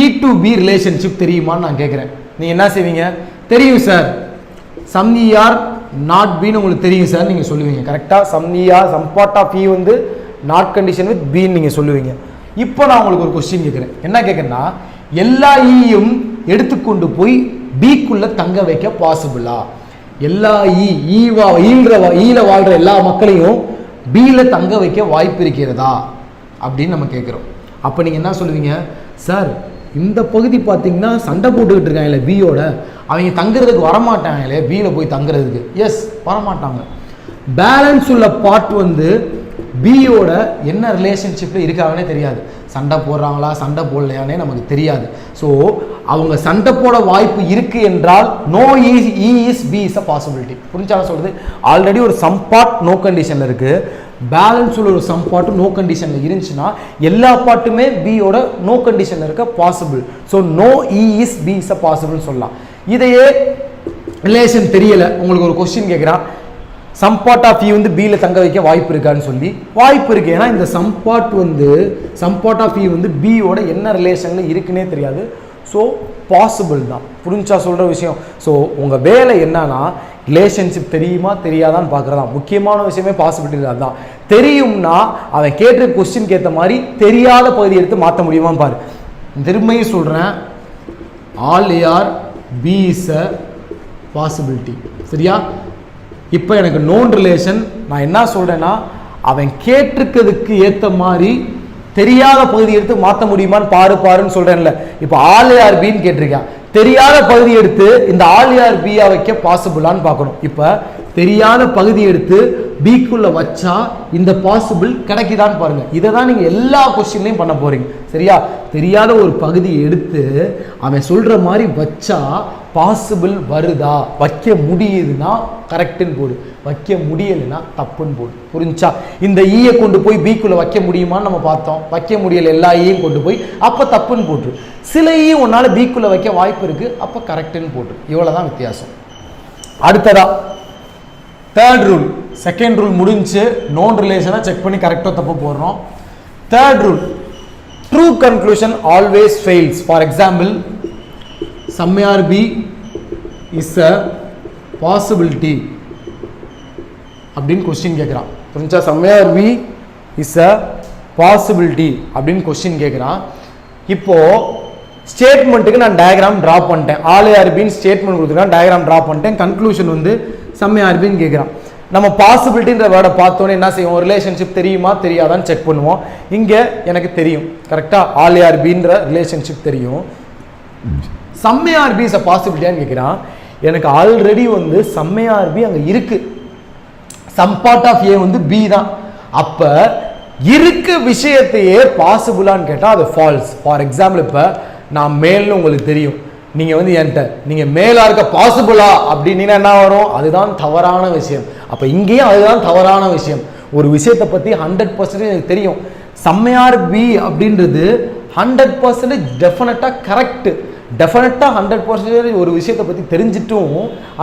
E to B relationship தெரியுமான்னு நான் கேட்குறேன். நீங்கள் என்ன செய்வீங்க? தெரியும் சார், சம் ER நாட் பின்னு உங்களுக்கு தெரியும் சார் நீங்கள் சொல்லுவீங்க. கரெக்டாக, some ER some part of E வந்து நாட் கண்டிஷன் வித் பின்னு நீங்கள் சொல்லுவீங்க. இப்போ நான் உங்களுக்கு ஒரு கொஸ்டின் கேட்குறேன். என்ன கேட்குறேன்னா, எல்லா ஈயும் எடுத்துக்கொண்டு போய் பிக்குள்ள தங்க வைக்க பாசிபிளா? எல்லா ஈல வாழ்ற எல்லா மக்களையும் பியில தங்க வைக்க வாய்ப்பு இருக்கிறதா அப்படின்னு நம்ம கேட்குறோம். அப்போ நீங்கள் என்ன சொல்லுவீங்க? சார், இந்த பகுதி பார்த்தீங்கன்னா சண்டை போட்டுக்கிட்டு இருக்காங்களே பியோட, அவங்க தங்குறதுக்கு வரமாட்டாங்களே பியில் போய் தங்குறதுக்கு. எஸ், வரமாட்டாங்க. பேலன்ஸ் உள்ள பார்ட் வந்து பியோட என்ன ரிலேஷன்ஷிப்பில் இருக்காங்கன்னே தெரியாது. சண்டை போடுறாங்களா சண்டை போடலையானே நமக்கு தெரியாது. ஸோ அவங்க சண்டை போட வாய்ப்பு இருக்கு என்றால் no E is B is a possibility. புரிஞ்சாலும் சொல்றது, ஆல்ரெடி ஒரு சம் பார்ட் நோ கண்டிஷனில் இருக்கு, பேலன்ஸ் உள்ள ஒரு சம் பார்ட்டும் நோ கண்டிஷனில் இருந்துச்சுன்னா எல்லா பார்ட்டுமே பியோட நோ கண்டிஷனில் இருக்க possible. So no E is B is a பாசிபிள்னு சொல்லலாம். இதையே ரிலேஷன் தெரியல, உங்களுக்கு ஒரு கொஸ்டின் கேட்குறான், சம் பார்ட் ஆஃப் இ வந்து பியில் தங்க வைக்க வாய்ப்பு இருக்கான்னு சொல்லி, வாய்ப்பு இருக்கு. ஏன்னா இந்த சம் பார்ட் ஆஃப் இ வந்து பியோட என்ன ரிலேஷனில் இருக்குன்னே தெரியாது. ஸோ பாசிபிள் தான். புரிஞ்சா சொல்கிற விஷயம்? ஸோ உங்கள் வேலை என்னன்னா, ரிலேஷன்ஷிப் தெரியுமா தெரியாதான்னு பார்க்குறதா. முக்கியமான விஷயமே பாசிபிலிட்டி தான். தெரியும்னா அவன் கேட்ட கொஸ்டின் ஏற்ற மாதிரி தெரியாத பகுதி எடுத்து மாற்ற முடியுமான்னு பாரு. திரும்பியும் சொல்கிறேன், all A are B is a possibility. சரியா? இப்போ எனக்கு நோன் ரிலேஷன், நான் என்ன சொல்கிறேன்னா, அவன் கேட்டிருக்கிறதுக்கு ஏத்த மாதிரி தெரியாத பகுதி எடுத்து மாற்ற முடியுமான்னு பாருன்னு சொல்றேன்ல. இப்போ ஆல் ஏஆர் பின்னு கேட்டிருக்கேன், தெரியாத பகுதி எடுத்து இந்த ஆல் ஏஆர் பியா வைக்க பாசிபிளான்னு பார்க்கணும். இப்போ தெரியாத பகுதி எடுத்து பிக்குள்ள வச்சா இந்த பாசிபிள் கிடைக்குதான்னு பாருங்க. இதை தான் நீங்க எல்லா கொஸ்டின்லையும் பண்ண போறீங்க. சரியா? தெரியாத ஒரு பகுதி எடுத்து அவன் சொல்ற மாதிரி வச்சா பாசிபிள் வருதா, வைக்க முடியுதுன்னா கரெக்டுன்னு போடு, வைக்க முடியலைன்னா தப்புன்னு போடு. புரிஞ்சா? இந்த ஈயை கொண்டு போய் பிக்குள்ள வைக்க முடியுமான்னு நம்ம பார்த்தோம், வைக்க முடியல, எல்லா ஈயும் கொண்டு போய் அப்ப தப்புன்னு போட்டு, சில ஈ உன்னால பிக்குள்ள வைக்க வாய்ப்பு இருக்கு அப்ப கரெக்டுன்னு போட்டு. இவ்வளவுதான் வித்தியாசம். அடுத்ததா தேர்ட் ரூல். செகண்ட் ரூல் முடிஞ்சு நோன் ரிலேஷனை செக் பண்ணி கரெக்டோ தப்பு போடுறோம். Third rule, true conclusion always fails. For example, some A are B is a possibility அப்படின்னு கொஸ்டின் கேட்குறான். புரிஞ்சா? Some A are B is a possibility அப்படின்னு கொஸ்டின் கேட்குறான். இப்போ ஸ்டேட்மெண்ட்டுக்கு நான் டயக்ராம் ட்ரா பண்ணிட்டேன். ஆல் ஏஆர் பின்னு ஸ்டேட்மெண்ட் கொடுத்துருக்கான், டயக்ராம் ட்ரா பண்ணிட்டேன். கன்க்ளூஷன் வந்து சம் ஏஆர் பின்னு கேட்குறான். நம்ம பாசிபிலிட்டின்ற வேர்டை பார்த்தோன்னே என்ன செய்வோம்? ரிலேஷன்ஷிப் தெரியுமா தெரியாதான்னு செக் பண்ணுவோம். இங்கே எனக்கு தெரியும் கரெக்டாக, ஆல் ஏஆர் பின்ற ரிலேஷன்ஷிப் தெரியும். Some A are B is a பாசிபிலிட்டியான்னு கேட்குறான். எனக்கு ஆல்ரெடி வந்து சம் ஏஆர் பி அங்கே இருக்கு, சம் பார்ட் ஆஃப் ஏ வந்து பி தான். அப்ப இருக்க விஷயத்தையே பாசிபிளான்னு கேட்டால் அது ஃபால்ஸ். ஃபார் எக்ஸாம்பிள், இப்போ நான் மேல்னு உங்களுக்கு தெரியும், நீங்க வந்து என்கிட்ட நீங்க மேலா இருக்க பாசிபிளா அப்படின்னு என்ன வரும்? அதுதான் தவறான விஷயம். அப்ப இங்கேயும் அதுதான் தவறான விஷயம். ஒரு விஷயத்தை பத்தி 100% எனக்கு தெரியும், சம் ஏஆர் பி அப்படின்றது 100% டெஃபினட்டா கரெக்ட். டெஃபினட்டா 100% ஒரு விஷயத்தை பத்தி தெரிஞ்சிட்டும்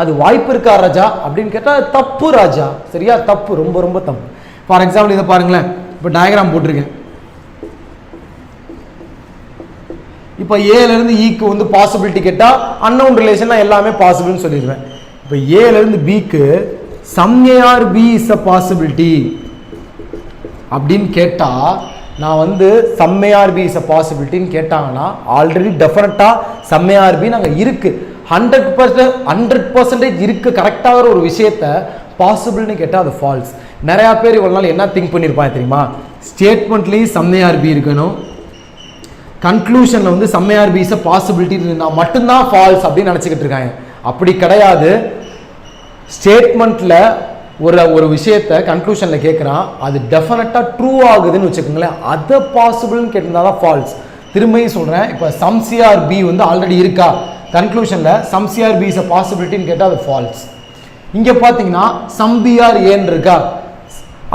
அது வாய்ப்பு இருக்கா ராஜா அப்படின்னு கேட்டா தப்பு ராஜா. சரியா? தப்பு, ரொம்ப ரொம்ப தப்பு. ஃபார் எக்ஸாம்பிள் இதை பாருங்களேன், இப்போ டயக்ராம் போட்டிருக்கேன். இப்போ ஏல இருந்து ஈக்கு வந்து பாசிபிலிட்டி கேட்டா அன்னோன் ரிலேஷன் எல்லாமே பாசிபிள்னு சொல்லிடுவேன். இப்போ ஏல இருந்து பிக்கு some A are B is a possibility அப்படின்னு கேட்டா நான் வந்து some A are B is a பாசிபிலிட்டின்னு கேட்டாங்கன்னா ஆல்ரெடி டெஃபினட்டா சம் ஏஆர் பி நாங்கள் இருக்கு, 100% இருக்கு கரெக்டாக ஒரு விஷயத்த பாசிபிள்னு கேட்டால் அது ஃபால்ஸ். நிறையா பேர் இவ்வளோ நாள் என்ன திங்க் பண்ணியிருப்பாங்க தெரியுமா? ஸ்டேட்மெண்ட்லேயும் சம் ஏஆர் பி இருக்கணும், கன்க்ளூஷன்ல வந்து some A are B is a possibility இருந்தால் மட்டும்தான் ஃபால்ஸ் அப்படின்னு நினச்சிக்கிட்டு இருக்காங்க. அப்படி கிடையாது. ஸ்டேட்மெண்ட்ல ஒரு விஷயத்தை கன்க்ளூஷன்ல கேட்குறான், அது டெஃபினட்டா ட்ரூ ஆகுதுன்னு வச்சுக்கோங்களேன், அதை பாசிபிள்னு கேட்டிருந்தா தான் ஃபால்ஸ். திரும்பியும் சொல்றேன், இப்போ சம் சிஆர் பி வந்து ஆல்ரெடி இருக்கா, கன்க்ளூஷன்ல some C are B is a பாசிபிலிட்டின்னு கேட்டால் அது ஃபால்ஸ். இங்க பார்த்தீங்கன்னா சம் பிஆர் ஏன்னு இருக்கா,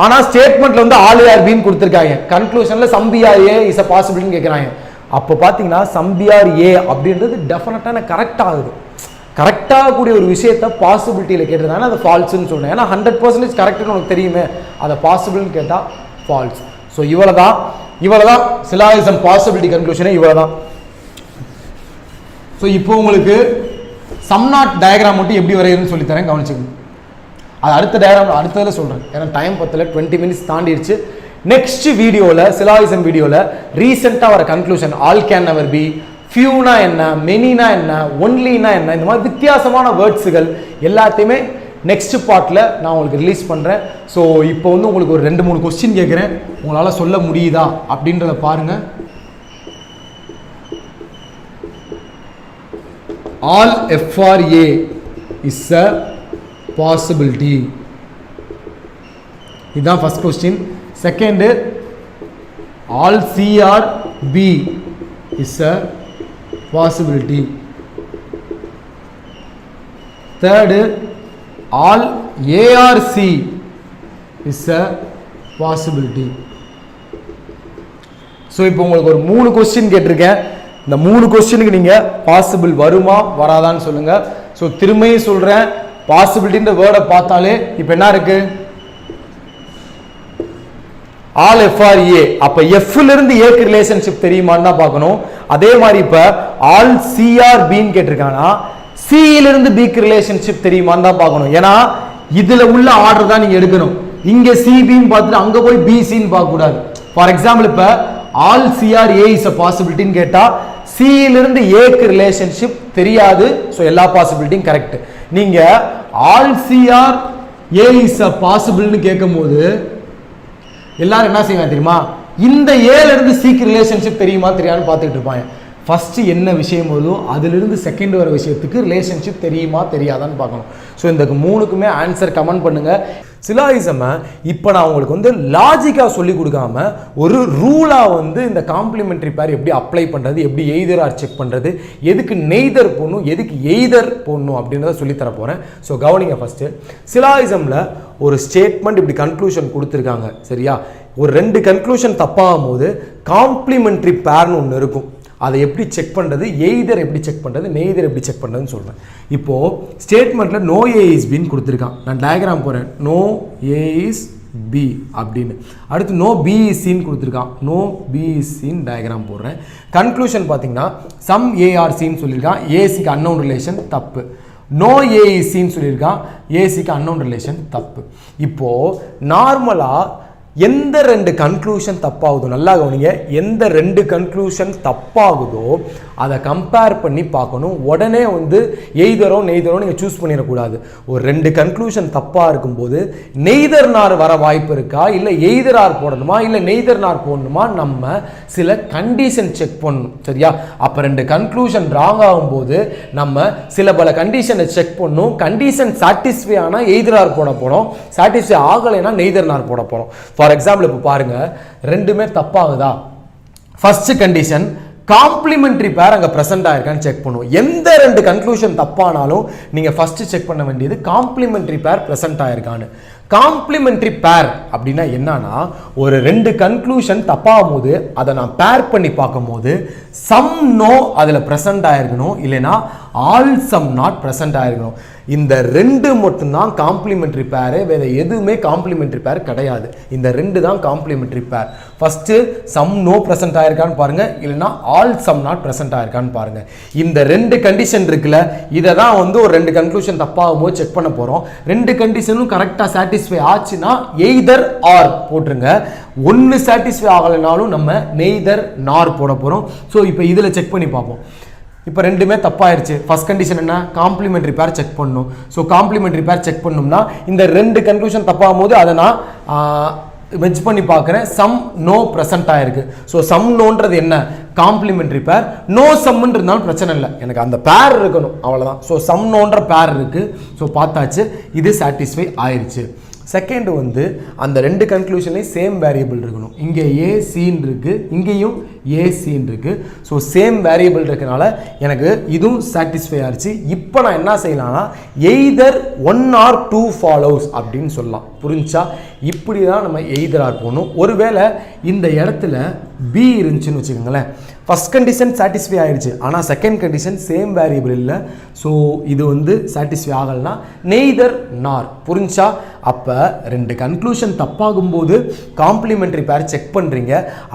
ஆனா ஸ்டேட்மெண்ட்ல வந்து ஆல் ஏஆர் பின்னு கொடுத்துருக்காங்க, கன்க்ளூஷன்ல some B are A is a பாசிபிலிட்டின்னு கேட்குறாங்க. அப்போ பார்த்தீங்கன்னா சம் பிஆர் ஏ அப்படின்றது டெஃபினட்டான கரெக்ட் ஆகுது. கரெக்டாக கூடிய ஒரு விஷயத்தை பாசிபிலிட்டியில் கேட்டிருந்தாங்கன்னா அது ஃபால்ஸ்ன்னு சொன்னேன். ஏன்னா 100% கரெக்டுன்னு உனக்கு தெரியுமே, அதை பாசிபிள்னு கேட்டால் ஃபால்ஸ். ஸோ இவ்வளோதான் சிலாயிசம் பாசிபிலிட்டி கன்க்ளூஷனே இவ்வளோதான். ஸோ இப்போ உங்களுக்கு சம் நாட் டயக்ராம் மட்டும் எப்படி வரையுதுன்னு சொல்லித்தரேன், கவனிச்சுக்கணும். அது அடுத்த டயக்ராம் அடுத்ததில் சொல்கிறேன், ஏன்னா டைம் பத்தில் 20 மினிட்ஸ் தாண்டிடுச்சு. நெக்ஸ்ட் வீடியோவில் சிலாயிசம் வீடியோவில் ரீசெண்டாக வர conclusion all can never be, ஃபியூனா என்ன, மெனினா என்ன, ஒன்லினா என்ன, இந்த மாதிரி வித்தியாசமான வேர்ட்ஸுகள் எல்லாத்தையுமே நெக்ஸ்ட் பார்ட்டில் நான் உங்களுக்கு ரிலீஸ் பண்ணுறேன். ஸோ இப்போ வந்து உங்களுக்கு ஒரு 2-3 கொஸ்டின் கேட்குறேன், உங்களால் சொல்ல முடியுதா அப்படின்றத பாருங்கள். All F are A is a possibility, இதுதான் first question. Second, all C are B is a possibility. Third, all ARC is a possibility. So இப்போ உங்களுக்கு ஒரு 3 கொஸ்டின் கேட்டிருக்கேன். இந்த 3 கொஸ்டினுக்கு நீங்கள் பாசிபிள் வருமா வராதான்னு சொல்லுங்க. ஸோ திரும்பியும் சொல்கிறேன், பாசிபிலிட்டின்ற வேர்டை பார்த்தாலே இப்போ என்ன இருக்கு? All FRA. அப்ப எஃப்ல இருந்து ஏக்கு ரிலேஷன்ஷிப் தெரியுமான்னு தான் பார்க்கணும். அதே மாதிரி இப்ப ஆல் சிஆர் பின்னு கேட்டிருக்காங்கன்னா சியில இருந்து பிக்கு ரிலேஷன்ஷிப் தெரியுமான்னு தான் பார்க்கணும். ஏன்னா இதுல உள்ள ஆர்டர் தான் நீங்க எடுக்கணும். இங்க சிபின்னு பார்த்துட்டு அங்க போய் பிசின்னு பார்க்க கூடாது. ஃபார் எக்ஸாம்பிள் இப்ப all C are A is a பாசிபிலிட்டின்னு கேட்டா சியில இருந்து ஏக்கு ரிலேஷன்ஷிப் தெரியாது. ஸோ எல்லா பாசிபிலிட்டியும் கரெக்ட். நீங்க all C are A is a பாசிபிள்னு கேட்கும் போது எல்லாரும் என்ன செய்வாங்க தெரியுமா, இந்த ஏல இருந்து சீக்கு ரிலேஷன்ஷிப் தெரியுமா தெரியாதுன்னு பார்த்துட்டு இருப்பாங்க. ஃபர்ஸ்ட் என்ன விஷயம் வருதோ அதிலிருந்து செகண்ட் வர விஷயத்துக்கு ரிலேஷன்ஷிப் தெரியுமா தெரியாதான்னு பார்க்கணும். ஸோ இந்த மூணுக்குமே ஆன்சர் கமெண்ட் பண்ணுங்க. சிலாயிசமை இப்போ நான் உங்களுக்கு வந்து லாஜிக்காக சொல்லி கொடுக்காம ஒரு ரூலாக வந்து இந்த காம்ப்ளிமெண்ட்ரி பேர் எப்படி அப்ளை பண்ணுறது, எப்படி எய்தர் ஆர் செக் பண்ணுறது, எதுக்கு நெய்தர் போடணும் எதுக்கு எய்தர் போடணும் அப்படின்றத சொல்லித்தர போகிறேன். ஸோ கவனிங்க. ஃபஸ்ட்டு சிலாயிசமில் ஒரு ஸ்டேட்மெண்ட் இப்படி கன்க்ளூஷன் கொடுத்துருக்காங்க சரியா. ஒரு 2 கன்க்ளூஷன் தப்பாகும் போது காம்ப்ளிமெண்ட்ரி பேர்னு ஒன்று இருக்கும். அதை எப்படி செக் பண்ணுறது, எய்தர் எப்படி செக் பண்ணுறது, நெய்தர் எப்படி செக் பண்ணுறதுன்னு சொல்கிறேன். இப்போது ஸ்டேட்மெண்ட்டில் நோ ஏ இஸ் பின்னு கொடுத்துருக்கான். நான் டயக்ராம் போகிறேன். நோ ஏ இஸ் பி அப்படின்னு. அடுத்து நோ பி இஸ் சின்னு கொடுத்துருக்கான். நோ பி இஸ் சின்னு டயக்ராம் போடுறேன். கன்க்ளூஷன் பார்த்தீங்கன்னா சம் ஏஆர்சின்னு சொல்லியிருக்கான். ஏசிக்கு அன்னோன் ரிலேஷன் தப்பு. நோ ஏ இஸ் சின்னு சொல்லியிருக்கான். ஏசிக்கு அன்னோன் ரிலேஷன் தப்பு. இப்போது நார்மலாக எந்த 2 கன்க்ளூஷன் தப்பாகுதோ, நல்லா கவனிங்க, எந்த 2 கன்க்ளூஷன் தப்பாகுதோ அதை கம்பேர் பண்ணி பார்க்கணும். உடனே வந்து எய்தரோ நெய்தரோ நீங்கள் சூஸ் பண்ணிடக்கூடாது. ஒரு 2 கன்க்ளூஷன் தப்பாக இருக்கும்போது நெய்தர் நார் வர வாய்ப்பு இருக்கா, இல்லை எய்தர் ஆர் போடணுமா, இல்லை நெய்தர் நார் போடணுமா, நம்ம சில கண்டிஷன் செக் பண்ணணும் சரியா. அப்போ 2 கன்க்ளூஷன் ராங் ஆகும்போது நம்ம சில பல கண்டிஷனை செக் பண்ணணும். கண்டிஷன் சாட்டிஸ்ஃபை ஆனால் எய்தர் ஆர் போட போகிறோம், சாட்டிஸ்ஃபை ஆகலைன்னா நெய்தர் நார் போட போகிறோம். ஃபார் எக்ஸாம்பிள் இப்போ பாருங்க, ரெண்டுமே தப்பாகுதா. ஃபர்ஸ்ட் கண்டிஷன் காம்ப்ளிமெண்ட்ரி பேர் அங்கே ப்ரெசென்ட் ஆயிருக்கான்னு செக் பண்ணுவோம். எந்த 2 கன்க்ளூஷன் தப்பானாலும் நீங்கள் ஃபர்ஸ்ட் செக் பண்ண வேண்டியது காம்ப்ளிமெண்ட்ரி பேர் ப்ரெசென்ட் ஆயிருக்கான்னு. காம்ப்ளிமெண்ட்ரி பேர் அப்படின்னா என்னன்னா, ஒரு 2 கன்க்ளூஷன் தப்பாகும் போது அதை நான் பேர் பண்ணி பார்க்கும்போது சம் நோ அதில் ப்ரெசென்ட் ஆயிருக்கணும், இல்லைன்னா ஆல் சம் நாட் ப்ரெசென்ட் ஆயிருக்கணும். இந்த 2 மட்டும்தான் காம்ப்ளிமெண்ட்ரி பேரு, வேற எதுவுமே காம்ப்ளிமெண்ட்ரி பேர் கிடையாது. இந்த 2 தான் காம்ப்ளிமெண்ட்ரி பேர். ஃபர்ஸ்ட் சம் நோ ப்ரெசென்ட் ஆயிருக்கான்னு பாருங்க, இல்லைன்னா ஆல் சம் நாட் ப்ரெசென்ட் ஆயிருக்கான்னு பாருங்க. இந்த 2 கண்டிஷன் இருக்குல்ல, இதை தான் வந்து ஒரு 2 கன்க்ளூஷன் தப்பாகும் போது செக் பண்ண போறோம். 2 கண்டிஷனும் கரெக்டாக சாட்டிஸ்ஃபை ஆச்சுன்னா எய்தர் ஆர் போட்டுருங்க. 1 சாட்டிஸ்ஃபை ஆகலைனாலும் நம்ம நெய்தர் நார் போட போறோம். ஸோ இப்போ இதில் செக் பண்ணி பார்ப்போம். இப்போ ரெண்டுமே தப்பாயிருச்சு. ஃபர்ஸ்ட் கண்டிஷன் என்ன, காம்ப்ளிமெண்ட்ரி பேர் செக் பண்ணணும். ஸோ காம்ப்ளிமெண்ட்ரி பேர் செக் பண்ணணும்னா இந்த 2 கன்க்ளூஷன் தப்பாகும் போது அதை நான் மெச் பண்ணி பார்க்குறேன். சம் நோ ப்ரெசென்ட் ஆயிருக்கு. ஸோ சம் நோன்றது என்ன, காம்ப்ளிமெண்ட்ரி பேர். நோ சம்ன்னு இருந்தாலும் பிரச்சனை இல்லை, எனக்கு அந்த பேர் இருக்கணும் அவ்வளோதான். ஸோ சம் நோன்ற பேர் இருக்கு. ஸோ பார்த்தாச்சு, இது சாட்டிஸ்ஃபை ஆயிடுச்சு. செகண்ட் வந்து அந்த 2 கன்க்ளூஷன்லேயும் சேம் வேரியபிள் இருக்கணும். இங்கே ஏ சீன் இருக்கு, இங்கேயும் ஏ சீன் இருக்கு. ஸோ சேம் வேரியபிள் இருக்கனால எனக்கு இதுவும் சாட்டிஸ்ஃபை ஆயிடுச்சு. இப்போ நான் என்ன செய்யலாம்னா எய்தர் 1 or 2 ஃபாலோஸ் அப்படின்னு சொல்லலாம். புரிஞ்சா? இப்படி தான் நம்ம எய்தர் ஆர் போகணும். ஒருவேளை இந்த இடத்துல பி இருந்துச்சுன்னு வச்சுக்கோங்களேன், ஃபர்ஸ்ட் கண்டிஷன் சாட்டிஸ்ஃபை ஆயிடுச்சு, ஆனால் செகண்ட் கண்டிஷன் சேம் வேரியபிள் இல்லை. ஸோ இது வந்து சாட்டிஸ்ஃபை ஆகலைன்னா நெய்தர் நார். புரிஞ்சா? அப்போ 2 கன்க்ளூஷன் தப்பாகும்போது காம்ப்ளிமெண்ட்ரி பேர் செக் பண்ணுறீங்க,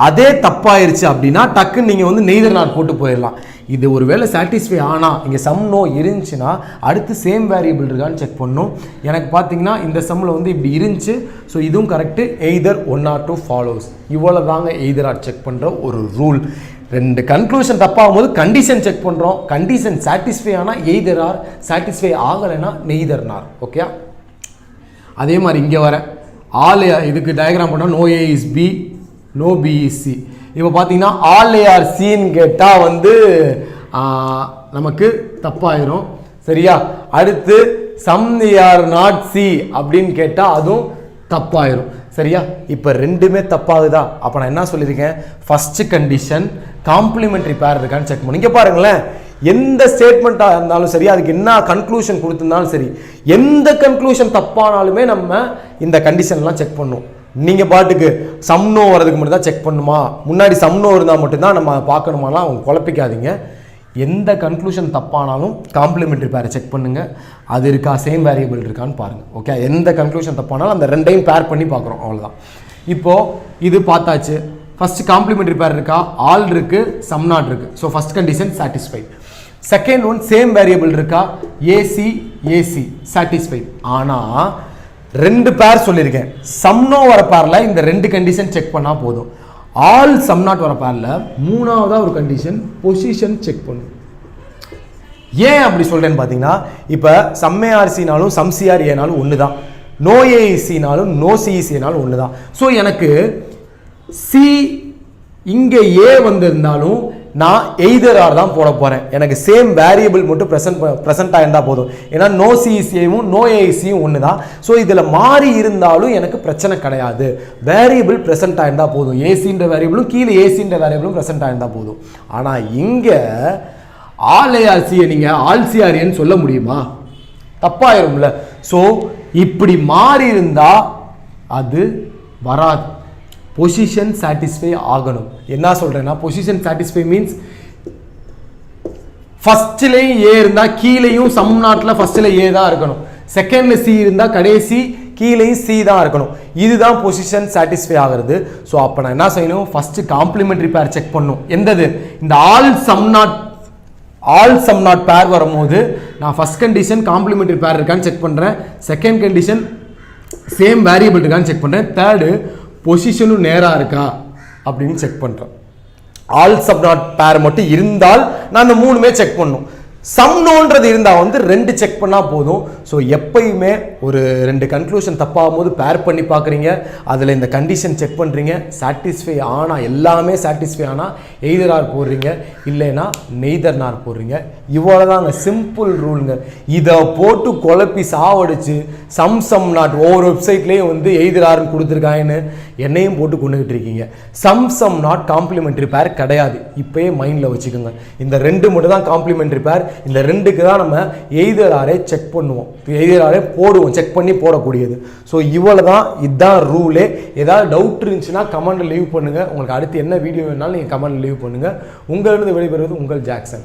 அதே தப்பாயிருச்சு அப்படின்னா டக்குன்னு நீங்கள் வந்து நெய்தர் நார் போட்டு போயிடலாம். இது ஒரு வேளை சாட்டிஸ்ஃபை ஆனால் இங்கே சம் நோ இருந்துச்சுன்னா அடுத்து சேம் வேரியபிள் இருக்கான்னு செக் பண்ணணும். எனக்கு பார்த்தீங்கன்னா இந்த சம்மில் வந்து இப்படி இருந்துச்சு. ஸோ இதுவும் கரெக்டு, எய்தர் 1 or 2 ஃபாலோஸ். இவ்வளோ தாங்க எய்தர் ஆர் செக் பண்ணுற ஒரு ரூல். 2 கன்க்ளூஷன் தப்பாகும் போது கண்டிஷன் செக் பண்ணுறோம். கண்டிஷன் சாட்டிஸ்ஃபை ஆனால் எய்தர் ஆர், சாட்டிஸ்ஃபை ஆகலைன்னா நெய்தர் நார். ஓகே, அதே மாதிரி இங்கே வர ஆல் இதுக்கு டயக்ராம் பண்ணால் no A is B, no B is C. இப்போ பார்த்தீங்கன்னா ஆல் ஏ ஆர் சின்னு கேட்டால் வந்து நமக்கு தப்பாயிரும் சரியா. அடுத்து some A are not C அப்படின்னு கேட்டால் அதுவும் தப்பாயிரும் சரியா. இப்போ ரெண்டுமே தப்பாகுதா? அப்போ நான் என்ன சொல்லியிருக்கேன், ஃபர்ஸ்ட் கண்டிஷன் காம்ப்ளிமெண்ட்ரி பேர் இருக்கான்னு செக் பண்ணி. இங்கே பாருங்களேன், எந்த ஸ்டேட்மெண்ட்டாக இருந்தாலும் சரி, அதுக்கு என்ன கன்க்ளூஷன் கொடுத்துருந்தாலும் சரி, எந்த கன்க்ளூஷன் தப்பானாலுமே நம்ம இந்த கண்டிஷன்லாம் செக் பண்ணும். நீங்கள் பாட்டுக்கு சம்னோ வரதுக்கு மட்டும் தான் செக் பண்ணுமா, முன்னாடி சம்னோ இருந்தால் மட்டும்தான் நம்ம பார்க்கணுமாலாம் அவங்க குழப்பிக்காதீங்க. எந்த கன்க்ளூஷன் தப்பானாலும் காம்ப்ளிமெண்ட்ரி பேரை செக் பண்ணுங்க, அது இருக்கா சேம் வேரியபிள் இருக்கான்னு பாருங்க. ஓகே, எந்த கன்க்ளூஷன் தப்பானாலும் அந்த ரெண்டையும் பேர் பண்ணி பார்க்குறோம், அவ்வளோதான். இப்போது இது பார்த்தாச்சு. ஃபர்ஸ்ட் காம்ப்ளிமெண்ட்ரி பேர் இருக்கா, ஆல் இருக்கு, சம் நாட் இருக்கு. So first condition satisfied. Second one same variable இருக்கா, ஏசி ஏசி சாட்டிஸ்ஃபைட். ஆனால் 2 பேர் சொல்லியிருக்கேன். சம்னோ வர பேரில் இந்த 2 கண்டிஷன் செக் பண்ணால் போதும். ஆல் சம் நாட் வர பேரில் 3ஆவதாக ஒரு கண்டிஷன் பொசிஷன் செக் பண்ணும். ஏன் அப்படி சொல்கிறேன்னு பார்த்தீங்கன்னா, இப்போ சம் ஏஆர்சினாலும் சம் சிஆர் ஏனாலும் ஒன்று தான். நோ ஏஇசினாலும் நோ சிஇசினாலும் ஒன்று தான். ஸோ எனக்கு சி இங்கே ஏ வந்திருந்தாலும் நான் எய்தர் ஆர் தான் போட போகிறேன். எனக்கு சேம் வேரியபிள் மட்டும் ப்ரெசென்ட் ஆயிருந்தால் போதும். ஏன்னா நோ சிஇசியும் நோ ஏஇசியும் ஒன்று தான். ஸோ இதில் மாறி இருந்தாலும் எனக்கு பிரச்சனை கிடையாது. வேரியபிள் ப்ரெசென்ட் ஆயிருந்தால் போதும். ஏசின்ற வேரியபிளும் கீழே ஏசின்ற வேரியபிளும் ப்ரெசென்ட் ஆயிருந்தால் போதும். ஆனால் இங்கே ஆல் ஏஆர்சியை நீங்கள் ஆல் சிஆர்ஏன்னு சொல்ல முடியுமா? தப்பாயிரும்ல. ஸோ இப்படி மாறி இருந்தால் அது வராது. பொசிஷன் சாட்டிஸ்ஃபை ஆகணும். என்ன சொல்றேன்னா பொசிஷன் சாட்டிஸ்ஃபை மீன்ஸ் ஃபர்ஸ்ட்லேயும் ஏ இருந்தால் கீழேயும் சம் நாட்டில் ஃபர்ஸ்ட்ல ஏ தான் இருக்கணும். செகண்ட்ல சி இருந்தால் கடைசி கீழேயும் சி தான் இருக்கணும். இதுதான் பொசிஷன் சாட்டிஸ்ஃபை ஆகிறது. ஸோ அப்போ நான் என்ன செய்யணும்? ஃபர்ஸ்ட் காம்ப்ளிமெண்டரி பேர் செக் பண்ணணும். எந்தது? இந்த ஆல் சம் நாட் பேர் வரும்போது நான் ஃபர்ஸ்ட் கண்டிஷன் காம்ப்ளிமெண்டரி பேர் இருக்கான்னு செக் பண்ணுறேன். செகண்ட் கண்டிஷன் சேம் வேரியபிள் இருக்கான்னு செக் பண்ணுறேன். தேர்டு பொசிஷனும் நேராக இருக்கா அப்படின்னு செக் பண்ணுறேன். ஆல் சம் நாட் பேர் மட்டும் இருந்தால் நான் அந்த மூணுமே செக் பண்ணணும். சம் நோன்றது இருந்தால் வந்து 2 செக் பண்ணால் போதும். ஸோ எப்பயுமே ஒரு 2 கன்க்ளூஷன் தப்பாகும் போது பேர் பண்ணி பார்க்குறீங்க, அதில் இந்த கண்டிஷன் செக் பண்ணுறீங்க, சாட்டிஸ்ஃபை ஆனால் எல்லாமே சாட்டிஸ்ஃபை ஆனால் எய்தர் ஆர் போடுறீங்க, இல்லைன்னா நெய்தர் நார் போடுறீங்க. இவ்வளோதாங்க, சிம்பிள் ரூலுங்க. இதை போட்டு குழப்பி சாவடிச்சு சம் நாட் ஒவ்வொரு வெப்சைட்லேயும் வந்து எய்தர் ஆர்னு கொடுத்துருக்காங்கன்னு என்னையும் போட்டு கொண்டுகிட்டு இருக்கீங்க. சம் நாட் காம்ப்ளிமெண்டரி பேர் கிடையாது. இப்போயே மைண்டில் வச்சுக்கோங்க. இந்த 2 மட்டும் தான் காம்ப்ளிமெண்டரி பேர். இந்த 2க்கு தான் நம்ம எய்தர் ஆரே செக் பண்ணுவோம், எய்தர் ஆரே போடுவோம், செக் பண்ணி போடக்கூடியது. ஸோ இவ்வளோ தான், இதுதான் ரூலே. ஏதாவது டவுட் இருந்துச்சுன்னா கமெண்ட்டில் லீவ் பண்ணுங்கள். உங்களுக்கு அடுத்து என்ன வீடியோ வேணாலும் நீங்கள் கமெண்ட்டில் லீவ் பண்ணுங்கள். உங்களிருந்து வெளிப்படுவது உங்கள் ஜாக்சன்.